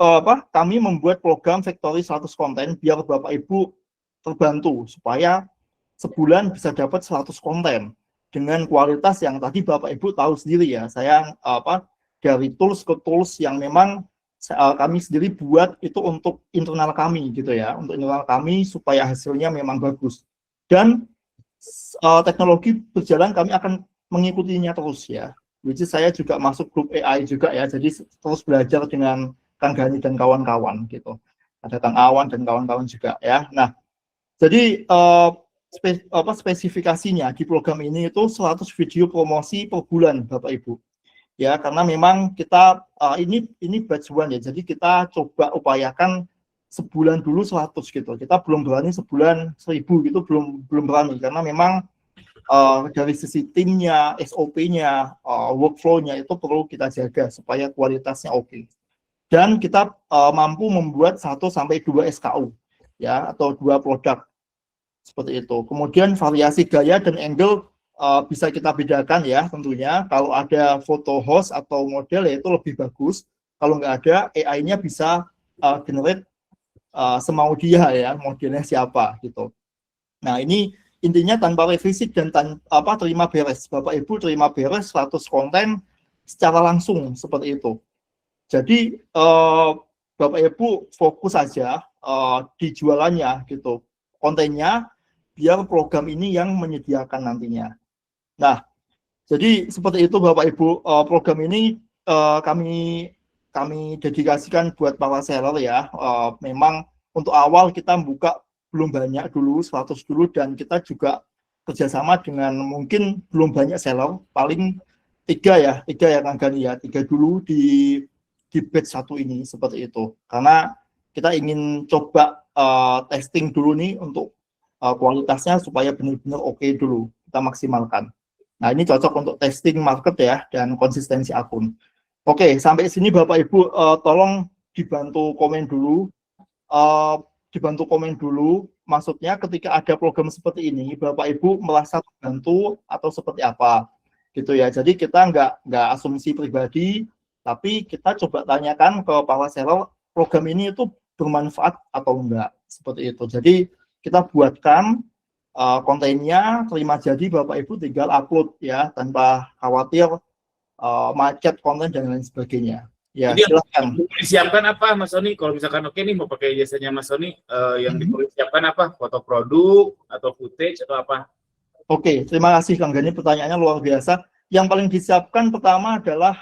B: kami membuat program Factory 100 konten biar Bapak Ibu terbantu supaya sebulan bisa dapat 100 konten dengan kualitas yang tadi Bapak Ibu tahu sendiri ya. Saya dari tools ke tools yang memang kami sendiri buat itu untuk internal kami gitu ya, untuk internal kami supaya hasilnya memang bagus. Dan teknologi berjalan kami akan mengikutinya terus ya. Which is saya juga masuk grup AI juga ya, jadi terus belajar dengan Kang Gani dan kawan-kawan gitu. Ada Kang Awan dan kawan-kawan juga ya. Nah, jadi spesifikasinya di program ini itu 100 video promosi per bulan Bapak Ibu. Ya, karena memang kita ini batch one ya. Jadi kita coba upayakan sebulan dulu 100 gitu. Kita belum berani sebulan 1000 gitu, belum berani karena memang dari sisi timnya, SOP-nya, workflow-nya itu perlu kita jaga supaya kualitasnya oke. Dan kita mampu membuat 1 sampai 2 SKU ya, atau 2 produk seperti itu. Kemudian variasi gaya dan angle bisa kita bedakan ya tentunya. Kalau ada foto host atau model ya itu lebih bagus. Kalau nggak ada, AI-nya bisa generate semau dia ya, modelnya siapa gitu. Nah, ini intinya tanpa revisi dan terima beres. Bapak Ibu terima beres 100 konten secara langsung seperti itu. Jadi Bapak Ibu fokus saja di jualannya gitu. Kontennya biar program ini yang menyediakan nantinya. Nah, jadi seperti itu Bapak Ibu, program ini kami dedikasikan buat para seller ya. Memang untuk awal kita buka belum banyak dulu, 100 dulu, dan kita juga kerjasama dengan mungkin belum banyak seller, paling 3 ya Kang Gani ya, 3 dulu di batch 1 ini seperti itu. Karena kita ingin coba testing dulu nih untuk kualitasnya supaya benar-benar oke dulu, kita maksimalkan. Nah, ini cocok untuk testing market ya, dan konsistensi akun. Oke, sampai sini Bapak Ibu tolong dibantu komen dulu. Maksudnya ketika ada program seperti ini, Bapak Ibu merasa terbantu atau seperti apa, gitu ya. Jadi kita nggak asumsi pribadi, tapi kita coba tanyakan ke para seller, program ini itu bermanfaat atau enggak, seperti itu. Jadi kita buatkan kontennya, terima jadi Bapak Ibu tinggal upload ya, tanpa khawatir macet konten dan lain sebagainya. Ya,
A: jadi
B: silakan.
A: Disiapkan apa Mas Sony? Kalau misalkan oke nih mau pakai jasanya Mas Sony, yang disiapkan apa? Foto produk atau footage atau apa?
B: Oke, terima kasih Kang Gani, pertanyaannya luar biasa. Yang paling disiapkan pertama adalah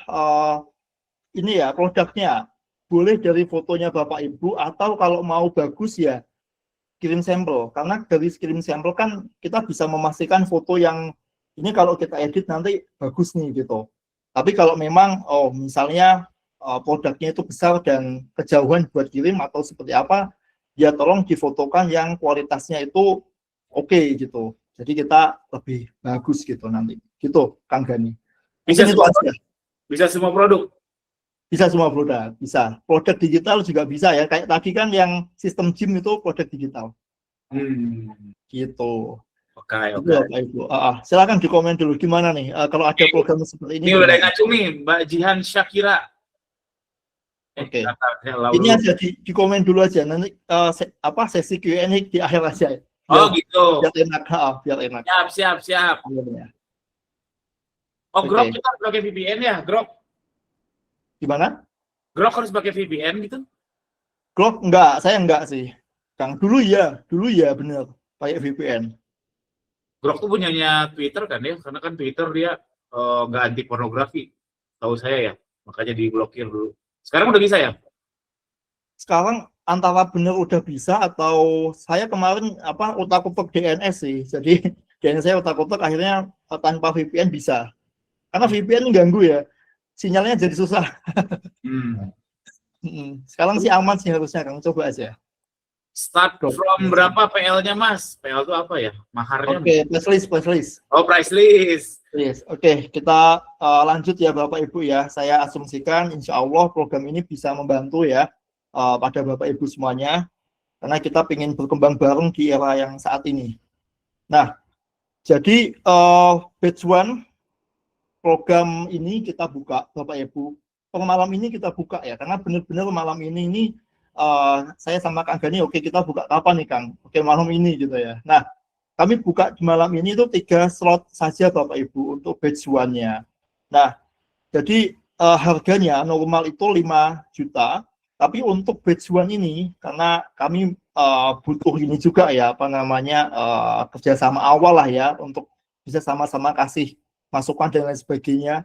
B: ini ya, produknya. Boleh dari fotonya Bapak Ibu, atau kalau mau bagus ya kirim sampel. Karena dari kirim sampel kan kita bisa memastikan foto yang ini kalau kita edit nanti bagus nih gitu. Tapi kalau memang misalnya produknya itu besar dan kejauhan buat kirim atau seperti apa, ya tolong difotokan yang kualitasnya itu oke gitu. Jadi kita lebih bagus gitu nanti. Gitu, Kang Gani.
A: Bisa
B: itu
A: semua,
B: aja.
A: Bisa semua produk?
B: Bisa semua produk, bisa. Produk digital juga bisa ya. Kayak tadi kan yang sistem gym itu produk digital. Gitu.
A: Oke.
B: Ibu. Silakan di komen dulu gimana nih kalau ada program seperti ini.
A: Ini udah ngacung nih, Mbak Jihan Syakira.
B: Oke. Ini aja di komen dulu aja, nanti sesi Q&A di akhir aja.
A: Gitu.
B: Biar enak.
A: Siap. Grok kita harus pakai VPN ya, Grok?
B: Gimana?
A: Grok harus pakai VPN gitu?
B: Grok enggak, saya enggak sih. Kang, dulu ya bener, pakai VPN.
A: Grok tuh punyanya Twitter kan ya, karena kan Twitter dia nggak anti pornografi, tahu saya ya, makanya diblokir dulu. Sekarang udah bisa ya?
B: Sekarang antara bener udah bisa atau saya kemarin utak-utak DNS sih. Jadi DNS saya utak-utak akhirnya tanpa VPN bisa. Karena VPN ganggu ya. Sinyalnya jadi susah. Sekarang sih aman sih harusnya, Kang. Coba aja.
A: Start from berapa PL-nya, Mas? PL itu apa ya? Maharnya?
B: Oke, price list.
A: Oh, price list.
B: Yes. Oke, kita lanjut ya Bapak Ibu ya. Saya asumsikan insya Allah program ini bisa membantu ya pada Bapak Ibu semuanya. Karena kita ingin berkembang bareng di era yang saat ini. Nah, jadi batch 1 program ini kita buka Bapak Ibu. Per malam ini kita buka ya. Karena benar-benar malam ini saya sama Kang Gani, oke kita buka kapan nih Kang? Oke malam ini gitu ya. Nah, kami buka di malam ini itu 3 slot saja Bapak Ibu untuk batch 1-nya. Nah, jadi harganya normal itu 5 juta, tapi untuk batch 1 ini karena kami butuh ini juga ya, apa namanya kerjasama awal lah ya untuk bisa sama-sama kasih masukan dan lain sebagainya.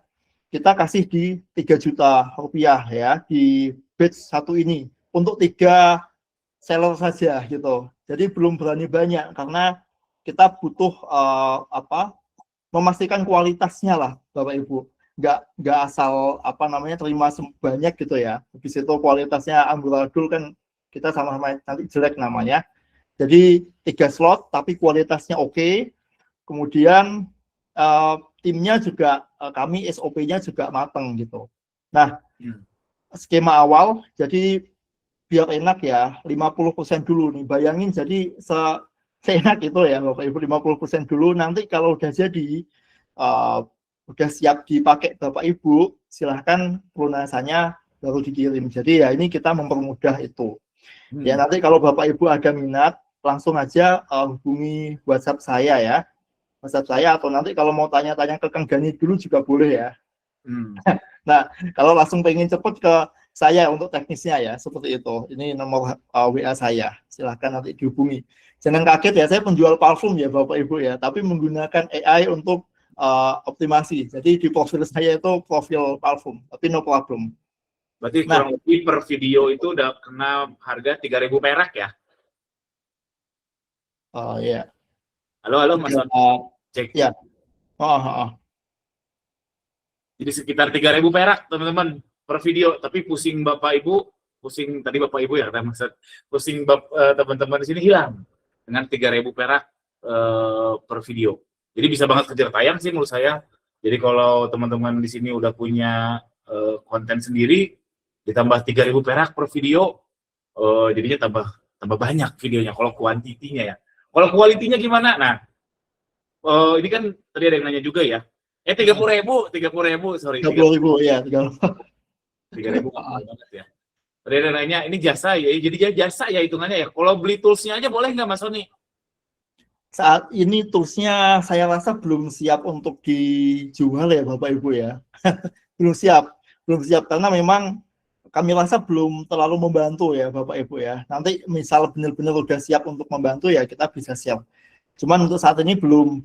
B: Kita kasih di 3 juta rupiah ya di batch 1 ini untuk 3 seller saja gitu. Jadi belum berani banyak karena kita butuh memastikan kualitasnya lah Bapak Ibu. Nggak asal apa namanya terima banyak gitu ya. Habis itu kualitasnya amburadul kan kita sama-sama nanti jelek namanya. Jadi 3 slot tapi kualitasnya oke. Kemudian timnya juga kami SOP-nya juga matang gitu. Nah, skema awal jadi biar enak ya 50% dulu nih. Bayangin jadi seenak itu ya Bapak Ibu 50% dulu, nanti kalau udah jadi udah siap dipakai Bapak Ibu silahkan pelunasannya baru dikirim. Jadi ya ini kita mempermudah itu. Ya nanti kalau Bapak Ibu ada minat langsung aja hubungi WhatsApp saya ya. WhatsApp saya atau nanti kalau mau tanya-tanya ke Kang Gani dulu juga boleh ya. Nah, kalau langsung pengen cepet ke saya untuk teknisnya ya, seperti itu. Ini nomor WA saya. Silahkan nanti dihubungi. Jangan kaget ya, saya penjual parfum ya Bapak Ibu ya, tapi menggunakan AI untuk optimasi. Jadi di profil saya itu profil parfum, tapi no problem.
A: Berarti kurang lebih per video itu udah kena harga 3.000 perak ya?
B: Ya.
A: Halo Mas. Cek.
B: Ya.
A: Jadi sekitar 3.000 perak teman-teman per video, tapi pusing Bapak Ibu, pusing tadi Bapak Ibu ya kata maksud, pusing teman-teman di sini hilang dengan 3.000 perak per video. Jadi bisa banget kejar tayang sih menurut saya. Jadi kalau teman-teman di sini udah punya konten sendiri, ditambah 3.000 perak per video, jadinya tambah banyak videonya kalau kuantitinya ya. Kalau kualitinya gimana? Nah, ini kan tadi ada yang nanya juga ya. 30.000, sorry.
B: 30.000 ya,
A: 3.000 banget ya. Tadi ada nanya, ini jasa ya, jadi jasa ya hitungannya ya. Kalau beli toolsnya aja boleh nggak Mas Sony?
B: Saat ini toolsnya saya rasa belum siap untuk dijual ya Bapak Ibu ya. belum siap karena memang kami rasa belum terlalu membantu ya Bapak Ibu ya. Nanti misal benar-benar udah siap untuk membantu ya kita bisa siap. Cuman untuk saat ini belum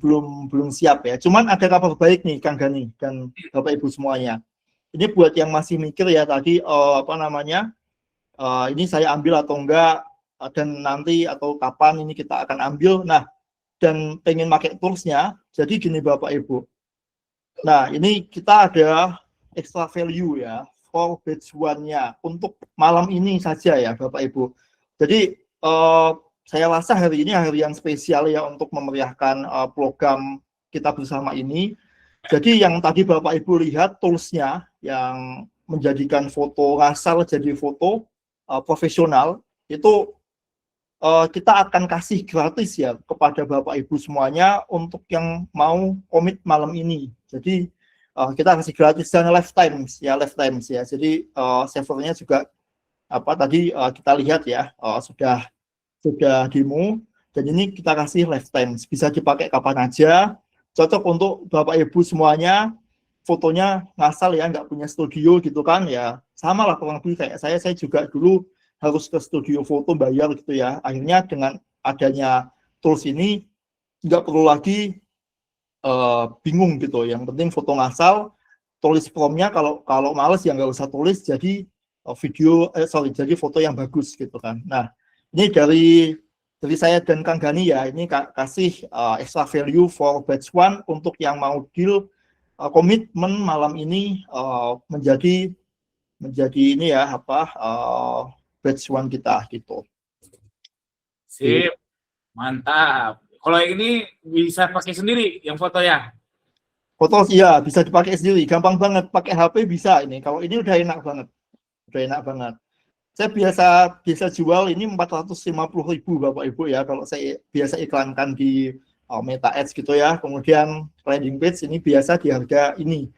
B: siap ya. Cuman ada kabar baik nih Kang Gani dan Bapak Ibu semuanya. Ini buat yang masih mikir ya tadi ini saya ambil atau enggak dan nanti atau kapan ini kita akan ambil. Nah, dan pengen pakai toolsnya. Jadi gini Bapak Ibu. Nah, ini kita ada extra value ya for batch 1-nya untuk malam ini saja ya Bapak Ibu. Jadi saya rasa hari ini hari yang spesial ya untuk memeriahkan program kita bersama ini. Jadi yang tadi Bapak Ibu lihat toolsnya yang menjadikan foto ngasal jadi foto profesional itu kita akan kasih gratis ya kepada Bapak Ibu semuanya untuk yang mau komit malam ini. Jadi kita kasih gratis dan lifetime ya. Jadi servernya juga kita lihat ya sudah demo dan ini kita kasih lifetime, bisa dipakai kapan aja, cocok untuk Bapak Ibu semuanya. Fotonya ngasal ya, nggak punya studio gitu kan ya, sama lah kurang lebih kayak saya juga dulu harus ke studio foto bayar gitu ya. Akhirnya dengan adanya tools ini nggak perlu lagi bingung gitu, yang penting foto ngasal, tulis promptnya, kalau males ya nggak usah tulis, jadi jadi foto yang bagus gitu kan. Nah, ini dari saya dan Kang Gani ya, ini kasih extra value for batch 1 untuk yang mau deal komitmen malam ini menjadi ini ya batch 1 kita gitu.
A: Sip, mantap. Kalau yang ini bisa pakai sendiri yang foto ya?
B: Foto iya bisa dipakai sendiri, gampang banget. Pakai HP bisa ini. Kalau ini udah enak banget. Udah enak banget. Saya biasa jual ini 450.000 Bapak Ibu ya. Kalau saya biasa iklankan di Meta Ads gitu ya. Kemudian landing page ini biasa di harga ini.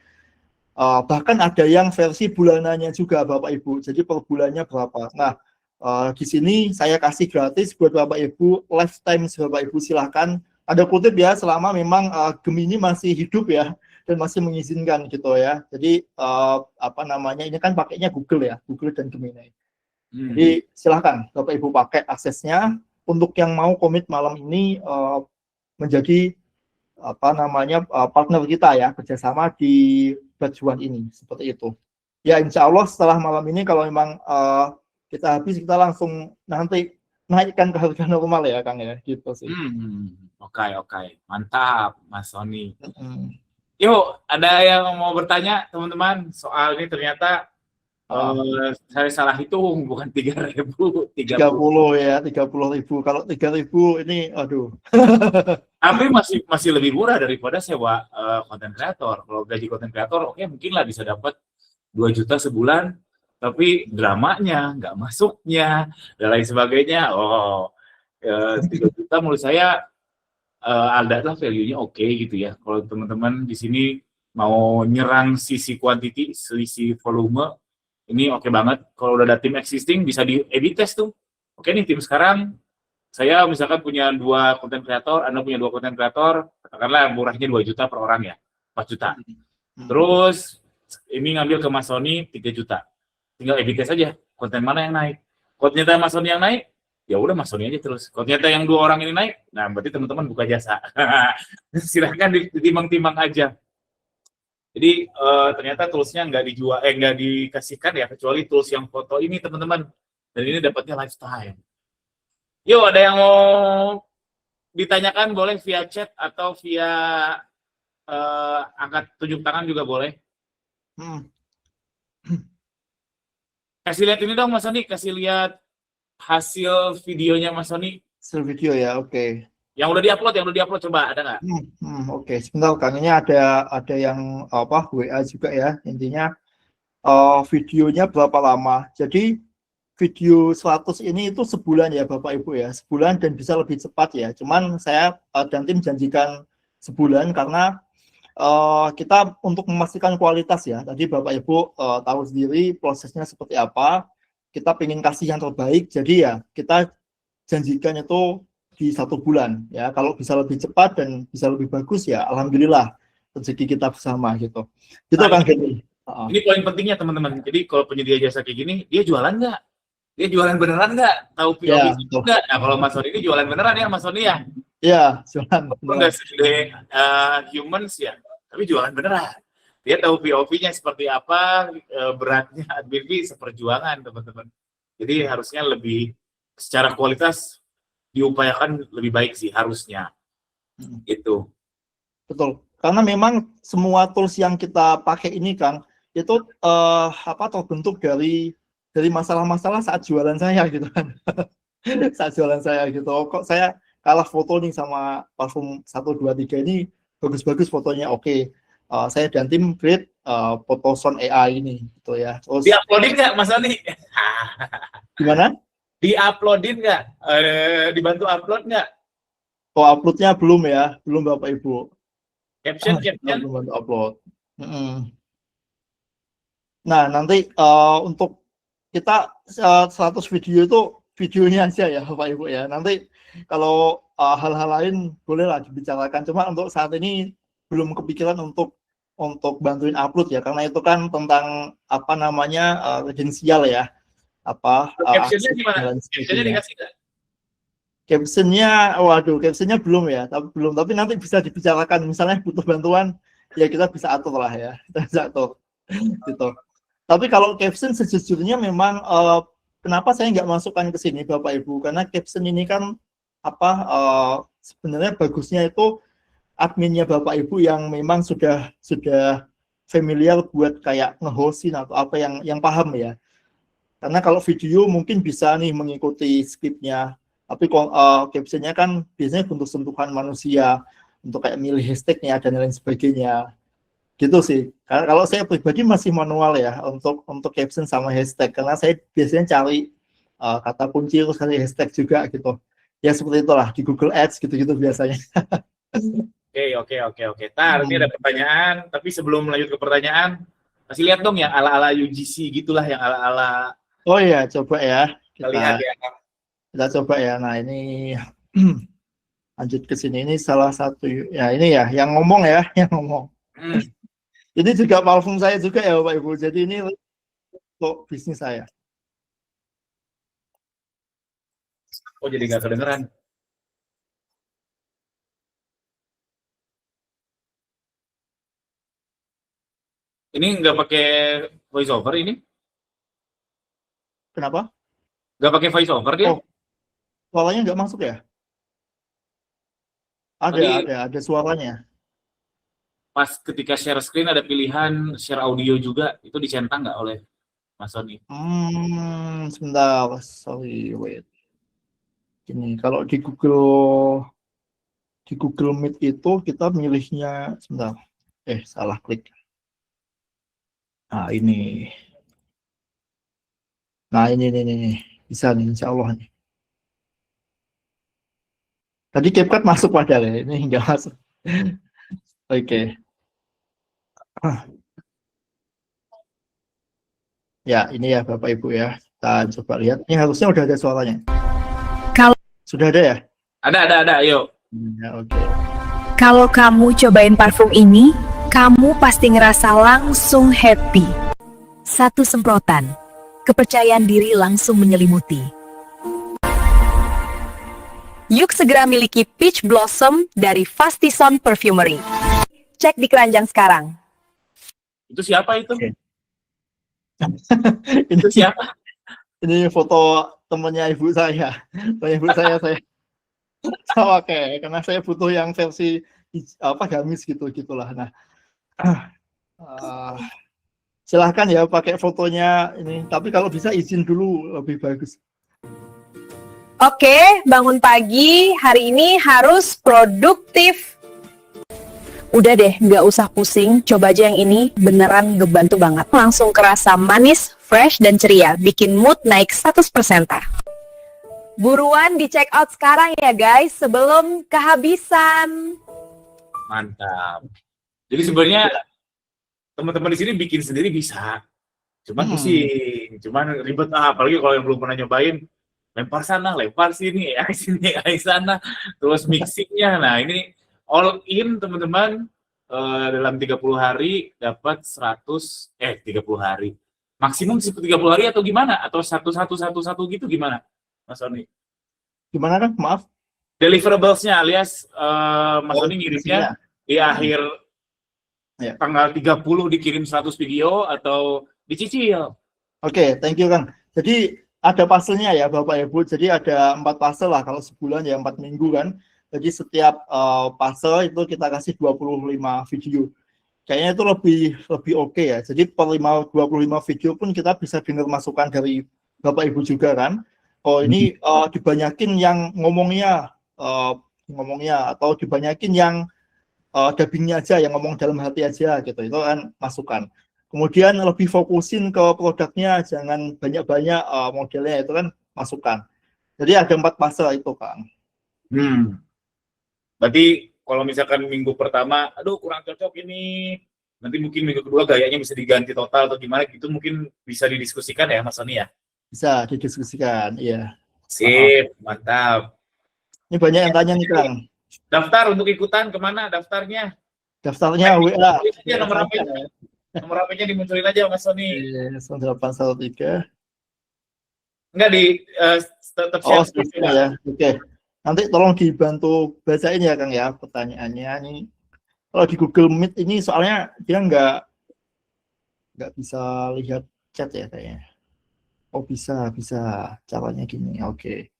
B: Bahkan ada yang versi bulanannya juga Bapak Ibu. Jadi per bulannya berapa. Nah, di sini saya kasih gratis buat Bapak Ibu, lifetime Bapak Ibu silahkan. Ada kutip ya, selama memang Gemini masih hidup ya dan masih mengizinkan gitu ya. Jadi apa namanya, ini kan pakainya Google ya, Google dan Gemini. Jadi silahkan Bapak Ibu pakai aksesnya. Untuk yang mau komit malam ini menjadi apa namanya partner kita ya, kerjasama di bajuan ini seperti itu. Ya insya Allah setelah malam ini kalau memang kita habis, kita langsung nanti naikkan ke harga normal ya Kang ya, gitu sih.
A: Oke. Mantap Mas Sony. Yuk, ada yang mau bertanya teman-teman? Soal ini ternyata saya salah hitung, bukan 3.000,
B: 30 ya, 30.000. Kalau 3.000 ini aduh.
A: Tapi masih lebih murah daripada sewa konten kreator. Kalau gaji konten kreator oke, mungkin lah bisa dapat 2 juta sebulan, tapi dramanya, nggak masuknya, dan lain sebagainya. 3 juta menurut saya adalah value-nya oke gitu ya. Kalau teman-teman di sini mau nyerang sisi quantity, sisi volume, ini oke banget. Kalau udah ada tim existing bisa di A/B test tuh. Oke nih tim sekarang, saya misalkan punya 2 konten kreator, Anda punya 2 konten kreator, katakanlah murahnya 2 juta per orang ya, 4 juta. Terus ini ngambil ke Mas Sony 3 juta. Tinggal A/B test aja, konten mana yang naik. Kalau ternyata Mas Sony yang naik, ya udah Mas Sony aja terus. Kalau ternyata yang 2 orang ini naik, nah berarti teman-teman buka jasa. Silahkan ditimbang-timbang aja. Jadi ternyata toolsnya nggak dikasihkan ya, kecuali tools yang foto ini teman-teman. Dan ini dapatnya lifetime. Yuk, ada yang mau ditanyakan boleh via chat atau via angkat tunjuk tangan juga boleh. Kasih lihat ini dong Mas Sony, kasih lihat hasil videonya Mas Sony.
B: Hasil video ya, oke.
A: Yang udah diupload coba ada nggak?
B: Oke, sebentar Kang, ini ada yang apa WA juga ya. Intinya videonya berapa lama. Jadi video 100 ini itu sebulan ya Bapak Ibu ya, sebulan dan bisa lebih cepat ya. Cuman saya dan tim janjikan sebulan karena kita untuk memastikan kualitas ya. Tadi Bapak Ibu tahu sendiri prosesnya seperti apa. Kita ingin kasih yang terbaik, jadi ya kita janjikan itu di 1 bulan ya. Kalau bisa lebih cepat dan bisa lebih bagus ya alhamdulillah, rezeki kita bersama gitu. Itu
A: Nah,
B: Kang Geni.
A: Ini poin pentingnya teman-teman. Jadi kalau penyedia jasa kayak gini, dia jualan nggak? Dia jualan beneran nggak? Tahu POV nggak? Nah kalau Mas Sony ini jualan beneran ya Mas Sony ya?
B: Iya, jualan.
A: Nggak segede humans ya, tapi jualan beneran. Dia tahu POV-nya seperti apa, beratnya admin fee seperjuangan teman-teman. Jadi harusnya lebih secara kualitas diupayakan lebih baik sih harusnya. Gitu.
B: Betul. Karena memang semua tools yang kita pakai ini Kang itu terbentuk dari masalah-masalah saat jualan saya gitu kan. Saat jualan saya gitu. Kok saya kalah foto nih sama parfum 1 2 3 ini bagus-bagus fotonya oke. Saya dan tim create Photoson AI ini gitu ya. Terus
A: Diuploadin nggak Mas Sony?
B: gimana?
A: Diuploadin nggak? Dibantu upload nggak?
B: Oh, uploadnya belum ya, belum Bapak Ibu.
A: Caption.
B: Belum bantu upload. Nah, nanti untuk kita 100 video itu videonya aja ya Bapak Ibu ya. Nanti kalau hal-hal lain bolehlah dibicarakan. Cuma untuk saat ini belum kepikiran untuk bantuin upload ya, karena itu kan tentang apa namanya kredensial ya.
A: Captionnya gimana? Captionnya dikasih nggak?
B: Captionnya, waduh, captionnya belum ya, tapi nanti bisa dibicarakan. Misalnya butuh bantuan, ya kita bisa atur lah ya, kita bisa atur, gitu. Tapi kalau caption sejujurnya memang kenapa saya nggak masukkan ke sini Bapak Ibu? Karena caption ini kan sebenarnya bagusnya itu adminnya Bapak Ibu yang memang sudah familiar buat kayak nge-hostin atau apa yang paham ya. Karena kalau video mungkin bisa nih mengikuti skripnya Tapi captionnya kan biasanya bentuk sentuhan manusia untuk kayak milih hashtagnya dan lain sebagainya. Gitu sih. Karena kalau saya pribadi masih manual ya untuk caption sama hashtag, karena saya biasanya cari kata kunci terus cari hashtag juga gitu. Ya seperti itulah di Google Ads gitu-gitu biasanya.
A: Oke. Tar, ini ada pertanyaan, tapi sebelum lanjut ke pertanyaan, kasih lihat dong yang ala-ala UGC gitulah, yang ala-ala
B: Oh iya, coba ya
A: kita lihat ya.
B: kita coba ya. Nah ini lanjut ke sini. Ini salah satu ya ini ya yang ngomong ya, yang ngomong. Ini juga parfum saya juga ya Bapak Ibu. Jadi ini untuk bisnis saya.
A: Oh, jadi nggak kedengeran. Ini nggak pakai voice over ini?
B: Kenapa?
A: Nggak pakai voice over dia?
B: Oh, suaranya nggak masuk ya?
A: Tadi
B: Ada suaranya.
A: pas ketika share screen ada pilihan share audio juga, itu dicentang nggak oleh Mas Sony?
B: Sebentar, sorry, wait. Ini kalau di Google Meet itu kita milihnya sebentar. Salah klik. Nah, ini. Nah, ini bisa nih, insya Allah nih. Tadi CapCut masuk padahal ya, ini nggak masuk. Oke. Ya, ini ya Bapak Ibu ya. Kita coba lihat. Ini harusnya udah ada suaranya. Sudah ada ya?
A: Ada, yuk.
B: Ya, oke.
D: Kalau kamu cobain parfum ini, kamu pasti ngerasa langsung happy. Satu semprotan, kepercayaan diri langsung menyelimuti. Yuk segera miliki Peach Blossom dari Fastison Perfumery. Cek di keranjang sekarang.
A: Itu siapa itu?
B: Oke.
A: Itu siapa?
B: Ini foto temannya ibu saya. Temannya ibu saya. Oke, karena saya butuh yang versi gamis gitulah. Nah, silahkan ya pakai fotonya ini. Tapi kalau bisa izin dulu lebih bagus.
D: Oke, bangun pagi, hari ini harus produktif. Udah deh, nggak usah pusing, coba aja yang ini, beneran ngebantu banget. Langsung kerasa manis, fresh, dan ceria, bikin mood naik 100%. Buruan di check out sekarang ya guys, sebelum kehabisan.
A: Mantap. Jadi sebenarnya teman-teman di sini bikin sendiri bisa. Cuman pusing, cuman ribet apalagi kalau yang belum pernah nyobain, lempar sana, lempar sini, sini, sana, terus mixingnya. Nah, ini all in teman-teman, dalam 30 hari dapat 30 hari. Maksimum 30 hari atau gimana? Atau satu gitu gimana? Mas Sony?
B: Gimana kan? Maaf.
A: Deliverables-nya alias Mas Sony ngirimnya di akhir tanggal 30 dikirim 100 video atau dicicil?
B: Oke, thank you Kang. Jadi ada parcelnya ya Bapak Ibu. Jadi ada 4 parcel lah kalau sebulan ya 4 minggu kan. Jadi setiap parcel itu kita kasih 25 video. Kayaknya itu lebih oke ya. Jadi per 25 video pun kita bisa dengar masukan dari Bapak Ibu juga kan. Oh ini dibanyakin yang ngomongnya atau dibanyakin yang dubbingnya aja, yang ngomong dalam hati aja gitu. Itu kan masukan. Kemudian lebih fokusin ke produknya, jangan banyak-banyak modelnya, itu kan masukan. Jadi ada 4 fase itu Kang.
A: Berarti kalau misalkan minggu pertama, aduh kurang cocok ini, nanti mungkin minggu kedua gayanya bisa diganti total atau gimana gitu, mungkin bisa didiskusikan ya Mas Sony ya?
B: Bisa didiskusikan, iya.
A: Sip, mantap.
B: Ini banyak yang tanya nih Kang.
A: Daftar untuk ikutan kemana daftarnya?
B: Daftarnya WA.
A: Nomor HP-nya dimunculin aja Mas Sony.
B: 0813.
A: Enggak tetap share
B: ya. Oke. Nanti tolong dibantu bacain ya Kang ya pertanyaannya nih. Kalau di Google Meet ini soalnya dia nggak bisa lihat chat ya kayaknya. Oh bisa caranya gini. Oke.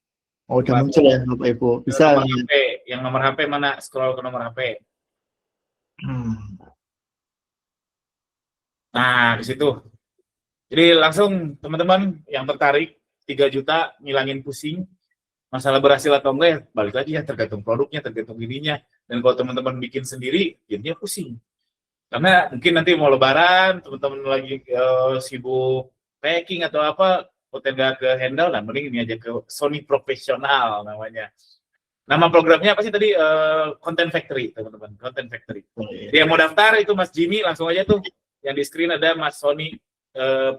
B: Oh udah muncul ya Bapak Ibu. Bisa
A: nomor HP. Yang nomor HP mana? Scroll ke nomor HP. Nah, di situ. Jadi langsung teman-teman yang tertarik 3 juta ngilangin pusing, Masalah berhasil atau enggak ya balik lagi ya, tergantung produknya, tergantung ininya. Dan kalau teman-teman bikin sendiri, jadinya pusing. Karena mungkin nanti mau lebaran, teman-teman lagi sibuk packing atau apa, potensi nggak ke handle, nah mending ini aja ke Sony Professional namanya. Nama programnya apa sih tadi? Content Factory, teman-teman. Content Factory. Jadi yang mau daftar itu Mas Jimmy, langsung aja tuh. Yang di screen ada Mas Sony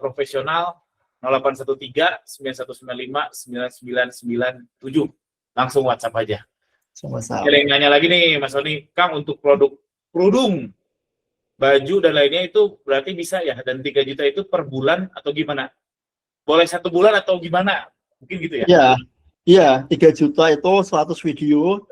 A: Professional 0813-9195-9997. Langsung WhatsApp aja.
B: Sama-sama.
A: Ada yang nanya lagi nih, Mas Sony, Kang, untuk produk kerudung, baju dan lainnya itu berarti bisa ya? Dan 3 juta itu per bulan atau gimana? Boleh 1 bulan atau gimana? Mungkin gitu ya?
B: Iya, iya, 3 juta itu 100 video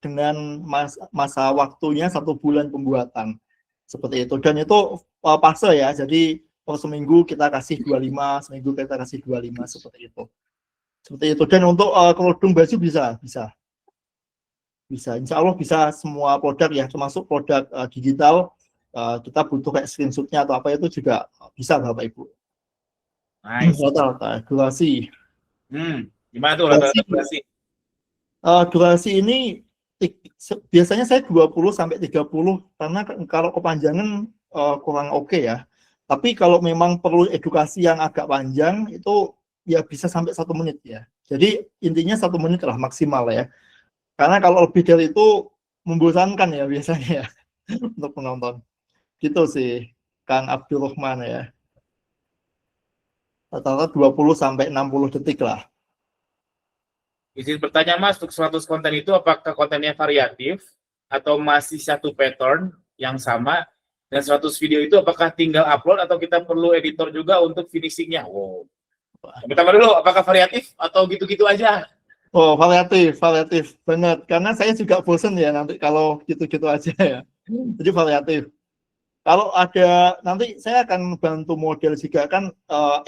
B: dengan masa waktunya 1 bulan pembuatan. Seperti itu. Dan itu fase ya, jadi seminggu kita kasih 25, seminggu kita kasih 25, seperti itu. Seperti itu. Dan untuk kerudung baju bisa. Insya Allah bisa semua produk ya, termasuk produk digital. Kita butuh kayak screenshotnya atau apa itu juga bisa Bapak Ibu.
A: Nice.
B: Rata-rata durasi.
A: Gimana tuh rata-rata durasi?
B: Durasi ini biasanya saya 20 sampai 30 karena kalau kepanjangan kurang oke ya. Tapi kalau memang perlu edukasi yang agak panjang itu ya bisa sampai 1 menit ya. Jadi intinya 1 menit lah maksimal ya. Karena kalau lebih dari itu membosankan ya biasanya ya untuk penonton. Gitu sih Kang Abdurrahman ya. Rata-rata 20 sampai 60 detik lah.
A: Izin bertanya Mas, untuk 100 konten itu apakah kontennya variatif atau masih satu pattern yang sama? Dan 100 video itu apakah tinggal upload atau kita perlu editor juga untuk finishingnya? Wow. Pertama dulu, apakah variatif atau gitu-gitu aja?
B: Oh, variatif banget. Karena saya juga bosen ya nanti kalau gitu-gitu aja ya. Jadi variatif. Kalau ada nanti saya akan bantu model juga kan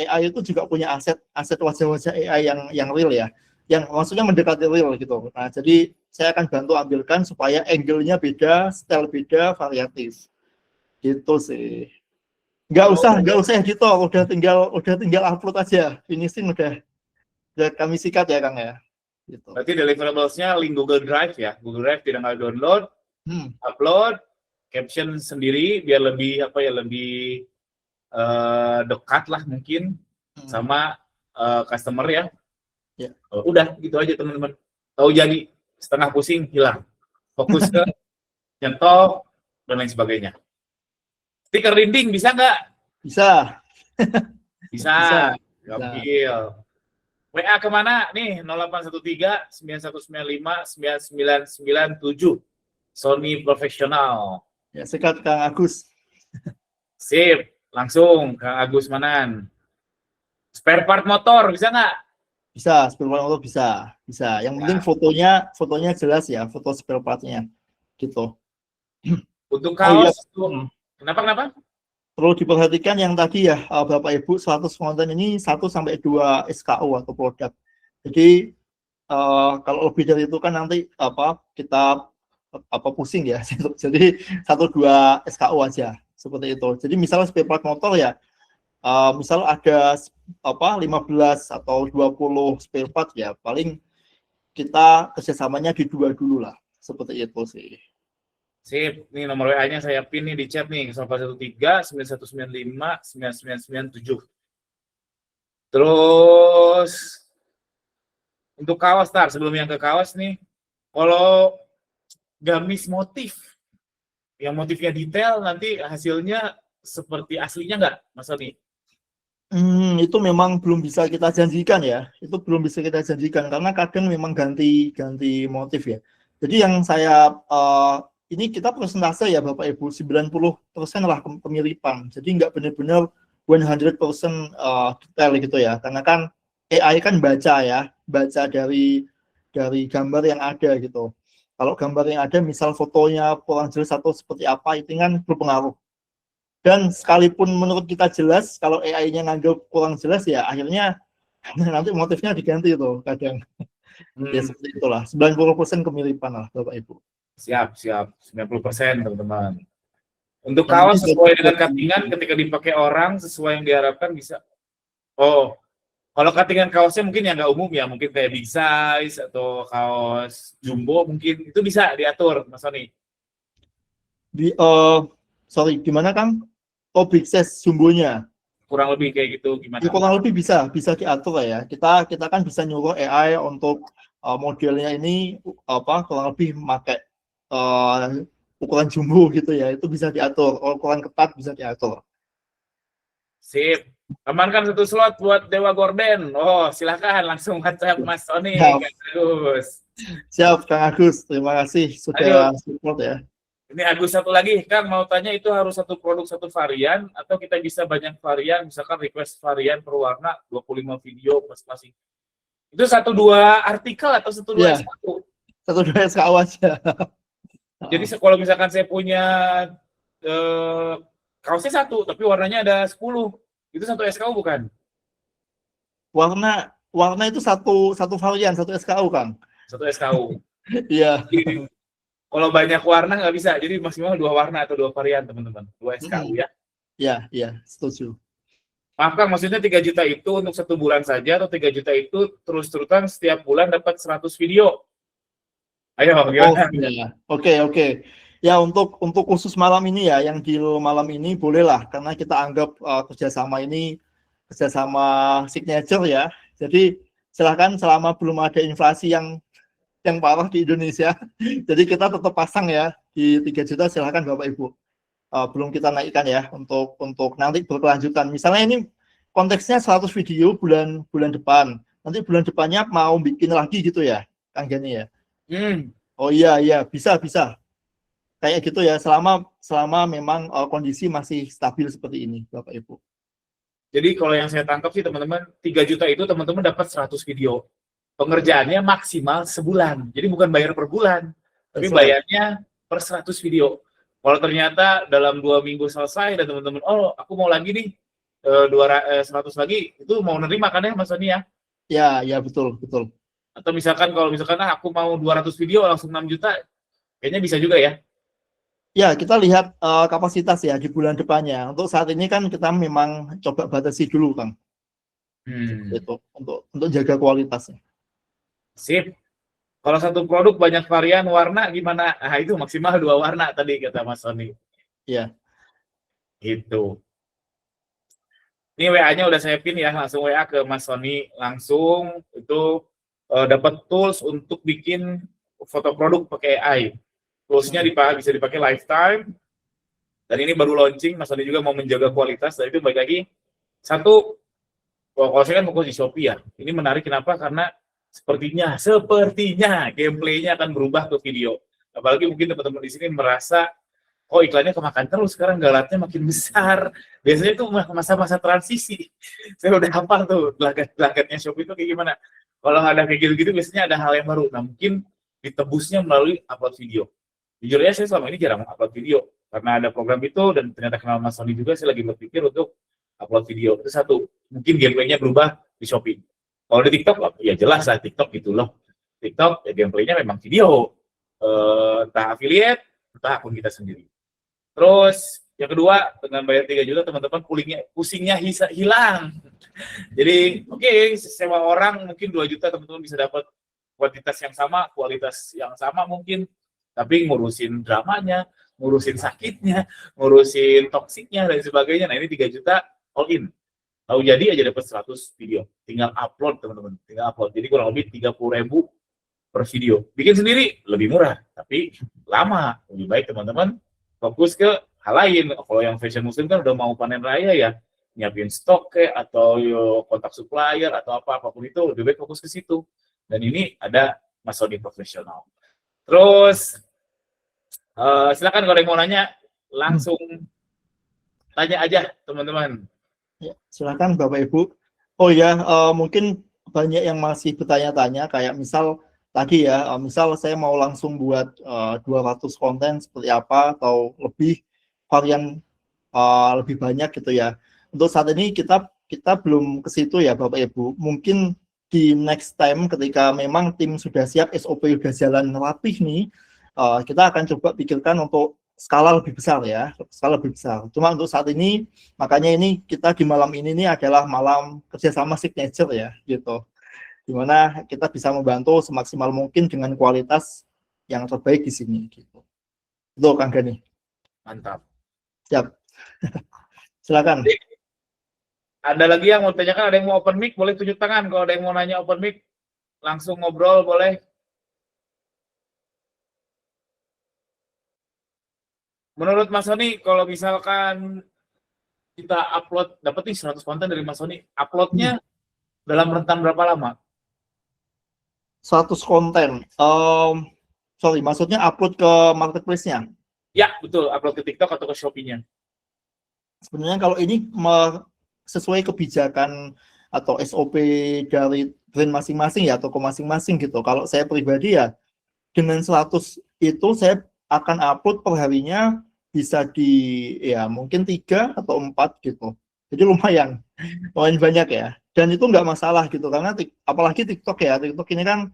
B: AI itu juga punya aset wajah-wajah AI yang real ya. Yang maksudnya mendekati real gitu. Nah, jadi saya akan bantu ambilkan supaya angle-nya beda, style beda, variatif. Gitu sih. Nggak usah editor, udah tinggal upload aja, finishing udah kami sikat ya Kang ya. Gitu.
A: Berarti deliverables-nya link Google Drive ya. Google Drive tinggal download, upload, caption sendiri biar lebih lebih dekat lah mungkin sama customer ya.
B: Ya.
A: Udah gitu aja teman-teman. Tahu jadi setengah pusing hilang. Fokus ke nyetok dan lain sebagainya. Stiker dinding bisa nggak?
B: Bisa.
A: Bisa. Gokil. WA kemana? Nih 0813-9195-9997. Sony Professional.
B: Ya, sikat Kang Agus.
A: Sip. Langsung Kang Agus Manan. Spare part motor bisa nggak?
B: Bisa, spare part motor bisa. Yang penting fotonya jelas ya, foto spare part-nya. Gitu.
A: Untuk kaos
B: iya.
A: Kenapa?
B: Perlu diperhatikan yang tadi ya, Bapak Ibu, 100 konten ini 1 sampai 2 SKU atau produk. Jadi kalau lebih dari itu kan nanti kita pusing ya. Jadi 1-2 SKU aja seperti itu. Jadi misalnya spare part motor ya, misal ada 15 atau 20 spare part ya, paling kita kerjasamanya di 2 dulu lah. Seperti itu sih.
A: Sip, nih nomor WA-nya saya pin nih di chat nih, 0813-9195-9997. Terus untuk kaos, sebelum yang ke kaos nih, kalau gamis motif, yang motifnya detail, nanti hasilnya seperti aslinya nggak, Mas Sony?
B: Itu memang belum bisa kita janjikan ya, karena kadang memang ganti motif ya. Jadi yang saya ini kita persentase ya Bapak Ibu, 90% lah kemiripan. Jadi nggak benar-benar 100% detail gitu ya. Karena kan AI kan baca dari gambar yang ada gitu. Kalau gambar yang ada misal fotonya kurang jelas atau seperti apa, itu kan berpengaruh. Dan sekalipun menurut kita jelas, kalau AI-nya nganggap kurang jelas ya akhirnya nanti motifnya diganti tuh kadang. Ya seperti itulah, 90% kemiripan lah Bapak Ibu.
A: Siap, 90% teman-teman. Untuk kaos sesuai dengan cuttingan ketika dipakai orang sesuai yang diharapkan bisa. Oh, Kalau cuttingan kaosnya mungkin yang nggak umum ya, mungkin kayak big size atau kaos jumbo mungkin itu bisa diatur, Mas Sony.
B: Sorry, gimana Kang? Oh, big size jumbonya.
A: Kurang lebih kayak gitu gimana?
B: Ya, kurang lebih bisa diatur ya. Kita kan bisa nyuruh AI untuk modelnya ini kurang lebih pakai ukuran jumbo gitu ya. Itu bisa diatur. Ukuran ketat bisa diatur.
A: Sip. Amankan satu slot buat Dewa Gorden. Oh, silakan langsung WhatsApp Mas Sony.
B: Siap.
A: Kang Agus.
B: Siap, Kang Agus. Terima kasih sudah support ya.
A: Ini Agus satu lagi, Kang mau tanya itu harus satu produk satu varian atau kita bisa banyak varian, misalkan request varian per warna 25 video masing-masing. Itu 1-2 artikel atau 1-2
B: Iya.
A: SKU?
B: 1-2 SKU aja.
A: Jadi kalau misalkan saya punya kaosnya 1 tapi warnanya ada 10, itu 1 SKU bukan?
B: Warna itu satu varian, 1 SKU, Kang.
A: 1 SKU.
B: Iya.
A: Kalau banyak warna nggak bisa, jadi maksimal 2 warna atau 2 varian, teman-teman. 2 SKU ya.
B: Iya, setuju.
A: Maaf Kang, maksudnya 3 juta itu untuk 1 bulan saja atau 3 juta itu terus-terusan setiap bulan dapat 100 video? Ayo, gimana?
B: Iya. Oke. Ya, untuk khusus malam ini ya, yang deal malam ini bolehlah, karena kita anggap kerjasama ini kerjasama signature ya. Jadi silahkan selama belum ada inflasi yang parah di Indonesia. Jadi kita tetap pasang ya di 3 juta, silahkan Bapak Ibu. Belum kita naikkan ya untuk nanti berkelanjutan. Misalnya ini konteksnya 100 video bulan depan. Nanti bulan depannya mau bikin lagi gitu ya, Kang Gani ya. Oh iya, bisa. Kayak gitu ya, selama memang kondisi masih stabil seperti ini, Bapak Ibu.
A: Jadi kalau yang saya tangkap sih teman-teman, 3 juta itu teman-teman dapat 100 video. Pengerjaannya maksimal sebulan. Jadi bukan bayar per bulan, tapi bayarnya per 100 video. Kalau ternyata dalam 2 minggu selesai dan teman-teman, oh aku mau lagi nih 100 lagi, itu mau nerima kan ya Mas Sony ya?
B: Ya, betul.
A: Atau misalkan kalau aku mau 200 video langsung 6 juta, kayaknya bisa juga ya?
B: Ya, kita lihat kapasitas ya di bulan depannya. Untuk saat ini kan kita memang coba batasi dulu, Kang. Itu untuk jaga kualitasnya.
A: Sip. Kalau satu produk banyak varian warna gimana? Ah itu maksimal 2 warna tadi kata Mas Sony.
B: Iya.
A: Gitu. Ini WA-nya udah saya pin ya, langsung WA ke Mas Sony langsung itu dapat tools untuk bikin foto produk pakai AI. Toolsnya bisa dipakai lifetime. Dan ini baru launching, Mas Sony juga mau menjaga kualitas. Dan itu baik lagi. Satu, kalau saya kan fokus di Shopee ya. Ini menarik kenapa? Karena sepertinya gameplay-nya akan berubah ke video. Apalagi mungkin teman-teman di sini merasa oh iklannya kemakan terus, sekarang galatnya makin besar. Biasanya itu masa-masa transisi. Saya udah hafal tuh gelagatnya Shopee itu kayak gimana. Kalau ada kayak gitu-gitu biasanya ada hal yang baru. Nah mungkin ditebusnya melalui upload video. Jujur ya saya selama ini jarang upload video karena ada program itu dan ternyata kenal Mas Sony juga, saya lagi berpikir untuk upload video. Itu satu, mungkin gameplay-nya berubah di Shopee. Kalau di TikTok, ya jelas lah TikTok gitu loh. TikTok ya gameplaynya memang video, entah affiliate, entah akun kita sendiri. Terus yang kedua, dengan bayar 3 juta teman-teman pusingnya hilang. Jadi oke, sewa orang mungkin 2 juta teman-teman bisa dapat kuantitas yang sama, kualitas yang sama mungkin, tapi ngurusin dramanya, ngurusin sakitnya, ngurusin toksiknya dan sebagainya. Nah ini 3 juta all in. Tahu jadi aja dapat 100 video. Tinggal upload teman-teman, tinggal upload. Jadi kurang lebih 30.000 per video. Bikin sendiri lebih murah, tapi lama. Lebih baik teman-teman fokus ke hal lain. Kalau yang fashion muslim kan udah mau panen raya ya, nyiapin stok atau kontak supplier atau apapun itu, lebih baik fokus ke situ. Dan ini ada Mas Sony profesional. Terus silakan kalau yang mau nanya langsung tanya aja teman-teman.
B: Ya, silakan Bapak Ibu. Oh ya, mungkin banyak yang masih bertanya-tanya kayak misal tadi ya, misal saya mau langsung buat 200 konten seperti apa atau lebih varian lebih banyak gitu ya. Untuk saat ini kita belum ke situ ya Bapak Ibu. Mungkin di next time ketika memang tim sudah siap, SOP sudah jalan rapih nih, kita akan coba pikirkan untuk skala lebih besar ya, skala lebih besar. Cuma untuk saat ini, makanya ini kita di malam ini adalah malam kerjasama signature ya, gitu. Dimana kita bisa membantu semaksimal mungkin dengan kualitas yang terbaik di sini, gitu. Itu Kang Gani.
A: Mantap.
B: Siap. Silakan.
A: Ada lagi yang mau tanyakan? Ada yang mau open mic? Boleh tunjuk tangan. Kalau ada yang mau nanya open mic, langsung ngobrol boleh. Menurut Mas Sony, kalau misalkan kita upload, dapat nih 100 konten dari Mas Sony, uploadnya dalam rentan berapa lama?
B: 100 konten. Sorry, maksudnya upload ke marketplace-nya?
A: Ya, betul. Upload ke TikTok atau ke Shopee-nya.
B: Sebenarnya kalau ini sesuai kebijakan atau SOP dari brand masing-masing ya, toko masing-masing gitu. Kalau saya pribadi ya, dengan 100 itu saya akan upload per harinya bisa di ya mungkin 3 atau 4 gitu. Jadi lumayan banyak ya. Dan itu nggak masalah gitu karena apalagi TikTok ya. TikTok ini kan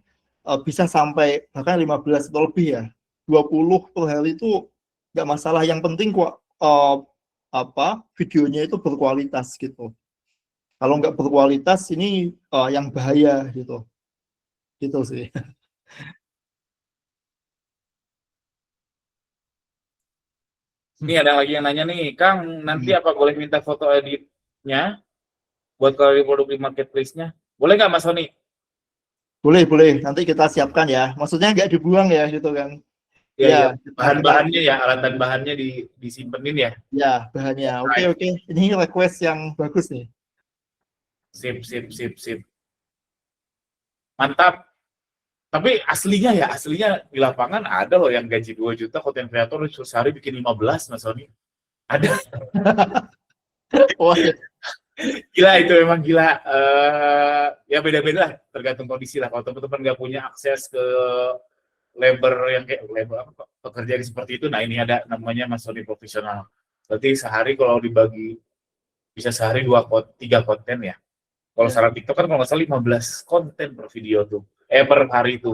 B: bisa sampai bahkan 15 atau lebih ya. 20 per hari itu nggak masalah. Yang penting kok videonya itu berkualitas gitu. Kalau nggak berkualitas ini yang bahaya gitu. Gitu sih.
A: Ini ada lagi yang nanya nih, Kang, nanti apa boleh minta foto editnya buat kalau di produk di marketplace-nya? Boleh nggak Mas Sony?
B: Boleh. Nanti kita siapkan ya. Maksudnya nggak dibuang ya gitu kan.
A: Ya. Bahan-bahannya ya, alatan bahannya disimpenin ya.
B: Ya, bahannya. Oke. Ini request yang bagus nih.
A: Sip. Mantap. Tapi aslinya di lapangan ada loh yang gaji 2 juta konten kreator sehari bikin 15 Mas Sony. Ada.
B: Oh, ya.
A: Gila itu memang gila. Ya beda-beda lah, tergantung kondisi lah. Kalau teman-teman nggak punya akses ke labor yang kayak pekerjaan seperti itu, nah ini ada namanya Mas Sony profesional. Berarti sehari kalau dibagi bisa sehari 3 konten ya. Kalau secara TikTok kan kalau nggak salah 15 konten per video tuh. Per hari itu.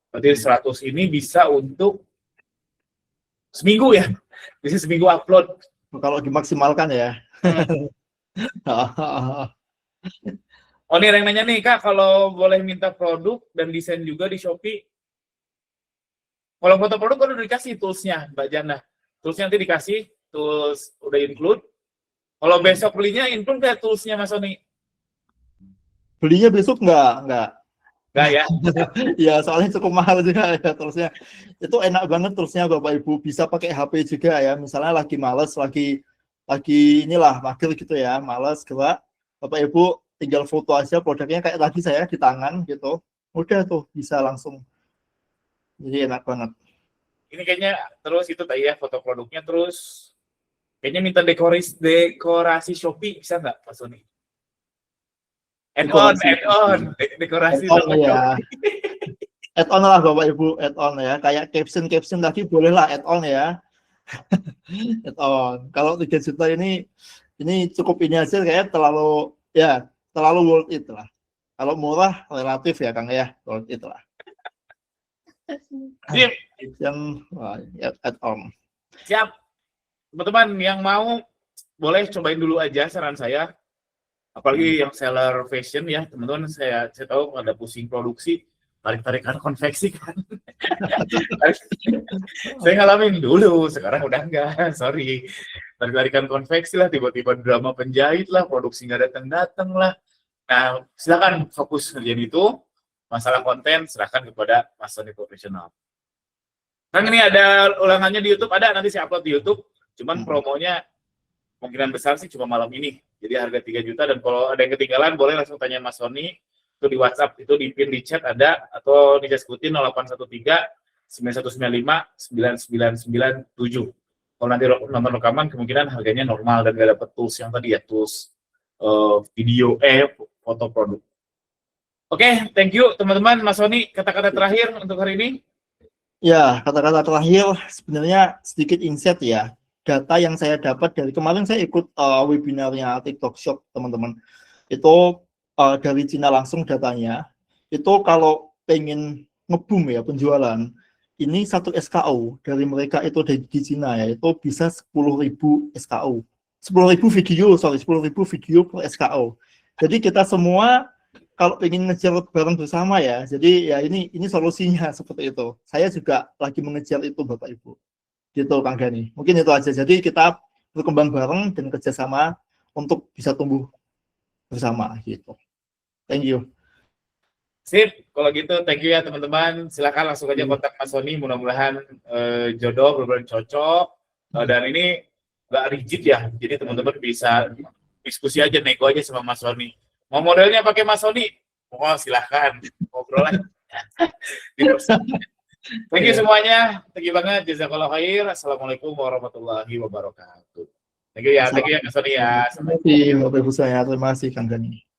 A: Berarti 100 ini bisa untuk seminggu ya. Bisa seminggu upload.
B: Kalau dimaksimalkan ya.
A: Oh, ini ada yang nanya nih, Kak, kalau boleh minta produk dan desain juga di Shopee. Kalau foto produk kan udah dikasih toolsnya, Mbak Jana. Toolsnya nanti dikasih, tools udah include. Kalau besok belinya include kayak toolsnya Mas Sony?
B: Belinya besok enggak.
A: Enggak ya?
B: Ya, soalnya cukup mahal juga ya toolsnya. Itu enak banget toolsnya Bapak Ibu. Bisa pakai HP juga ya. Misalnya lagi males, lagi inilah mager gitu ya, males gerak. Bapak Ibu tinggal foto aja produknya kayak tadi saya di tangan gitu. Udah tuh bisa langsung. Jadi enak banget.
A: Ini kayaknya terus itu tadi ya foto produknya, terus kayaknya minta dekorasi Shopee bisa nggak Mas Sony? Add-on dekorasi
B: ya. Add-on lah Bapak Ibu, add-on ya. Kayak caption tadi boleh lah add-on ya. Add-on. Kalau 3 juta ini cukup ini aja kayak terlalu worth it lah. Kalau murah relatif ya Kang ya, worth it lah.
A: Siap.
B: Add-on.
A: Siap. Teman-teman yang mau boleh cobain dulu aja saran saya. Apalagi yang seller fashion ya, teman-teman saya tahu ada pusing produksi, tarik-tarikan konveksi kan. Saya ngalamin dulu, sekarang udah enggak, sorry. Tarik-tarikan konveksi lah, tiba-tiba drama penjahit lah, produksi nggak datang lah. Nah, silakan fokus ngerjain itu. Masalah konten serahkan kepada Mas Sony profesional. Kang, ini ada ulangannya di YouTube, ada nanti saya upload di YouTube. Cuman promonya kemungkinan besar sih cuma malam ini. Jadi harga 3 juta, dan kalau ada yang ketinggalan boleh langsung tanya Mas Sony. Itu di WhatsApp, itu di pin di chat ada, atau bisa sebutin 0813 9195 9997. Kalau nanti nonton rekaman kemungkinan harganya normal dan nggak dapet tools yang tadi ya, tools video foto produk. Oke, thank you teman-teman. Mas Sony, kata-kata terakhir untuk hari ini?
B: Ya, kata-kata terakhir sebenarnya sedikit insight ya. Data yang saya dapat dari kemarin saya ikut webinarnya TikTok Shop teman-teman. Itu dari Cina langsung datanya. Itu kalau pengen nge-boom ya penjualan, ini satu SKU dari mereka itu di Cina ya, itu bisa 10.000 SKU. 10.000 video, 10.000 video per SKU. Jadi kita semua kalau ingin ngejar bareng bersama ya, jadi ya ini solusinya seperti itu. Saya juga lagi mengejar itu Bapak Ibu. Gitu Kang Gani. Mungkin itu aja. Jadi kita berkembang bareng dan kerjasama untuk bisa tumbuh bersama gitu. Thank you.
A: Sip, kalau gitu thank you ya teman-teman. Silakan langsung aja kontak Mas Sony. Mudah-mudahan jodoh benar-benar cocok. Dan ini nggak rigid ya. Jadi teman-teman bisa diskusi aja, nego aja sama Mas Sony. Mau modelnya pakai Mas Sony? Oh, silahkan. Ngobrol aja. Thank you semuanya. Thank you banget. Jazakallah khair. Assalamualaikum warahmatullahi wabarakatuh. Thank you ya Mas Sony ya.
B: Terima kasih Bapak Ibu saya. Terima kasih Kang Gani.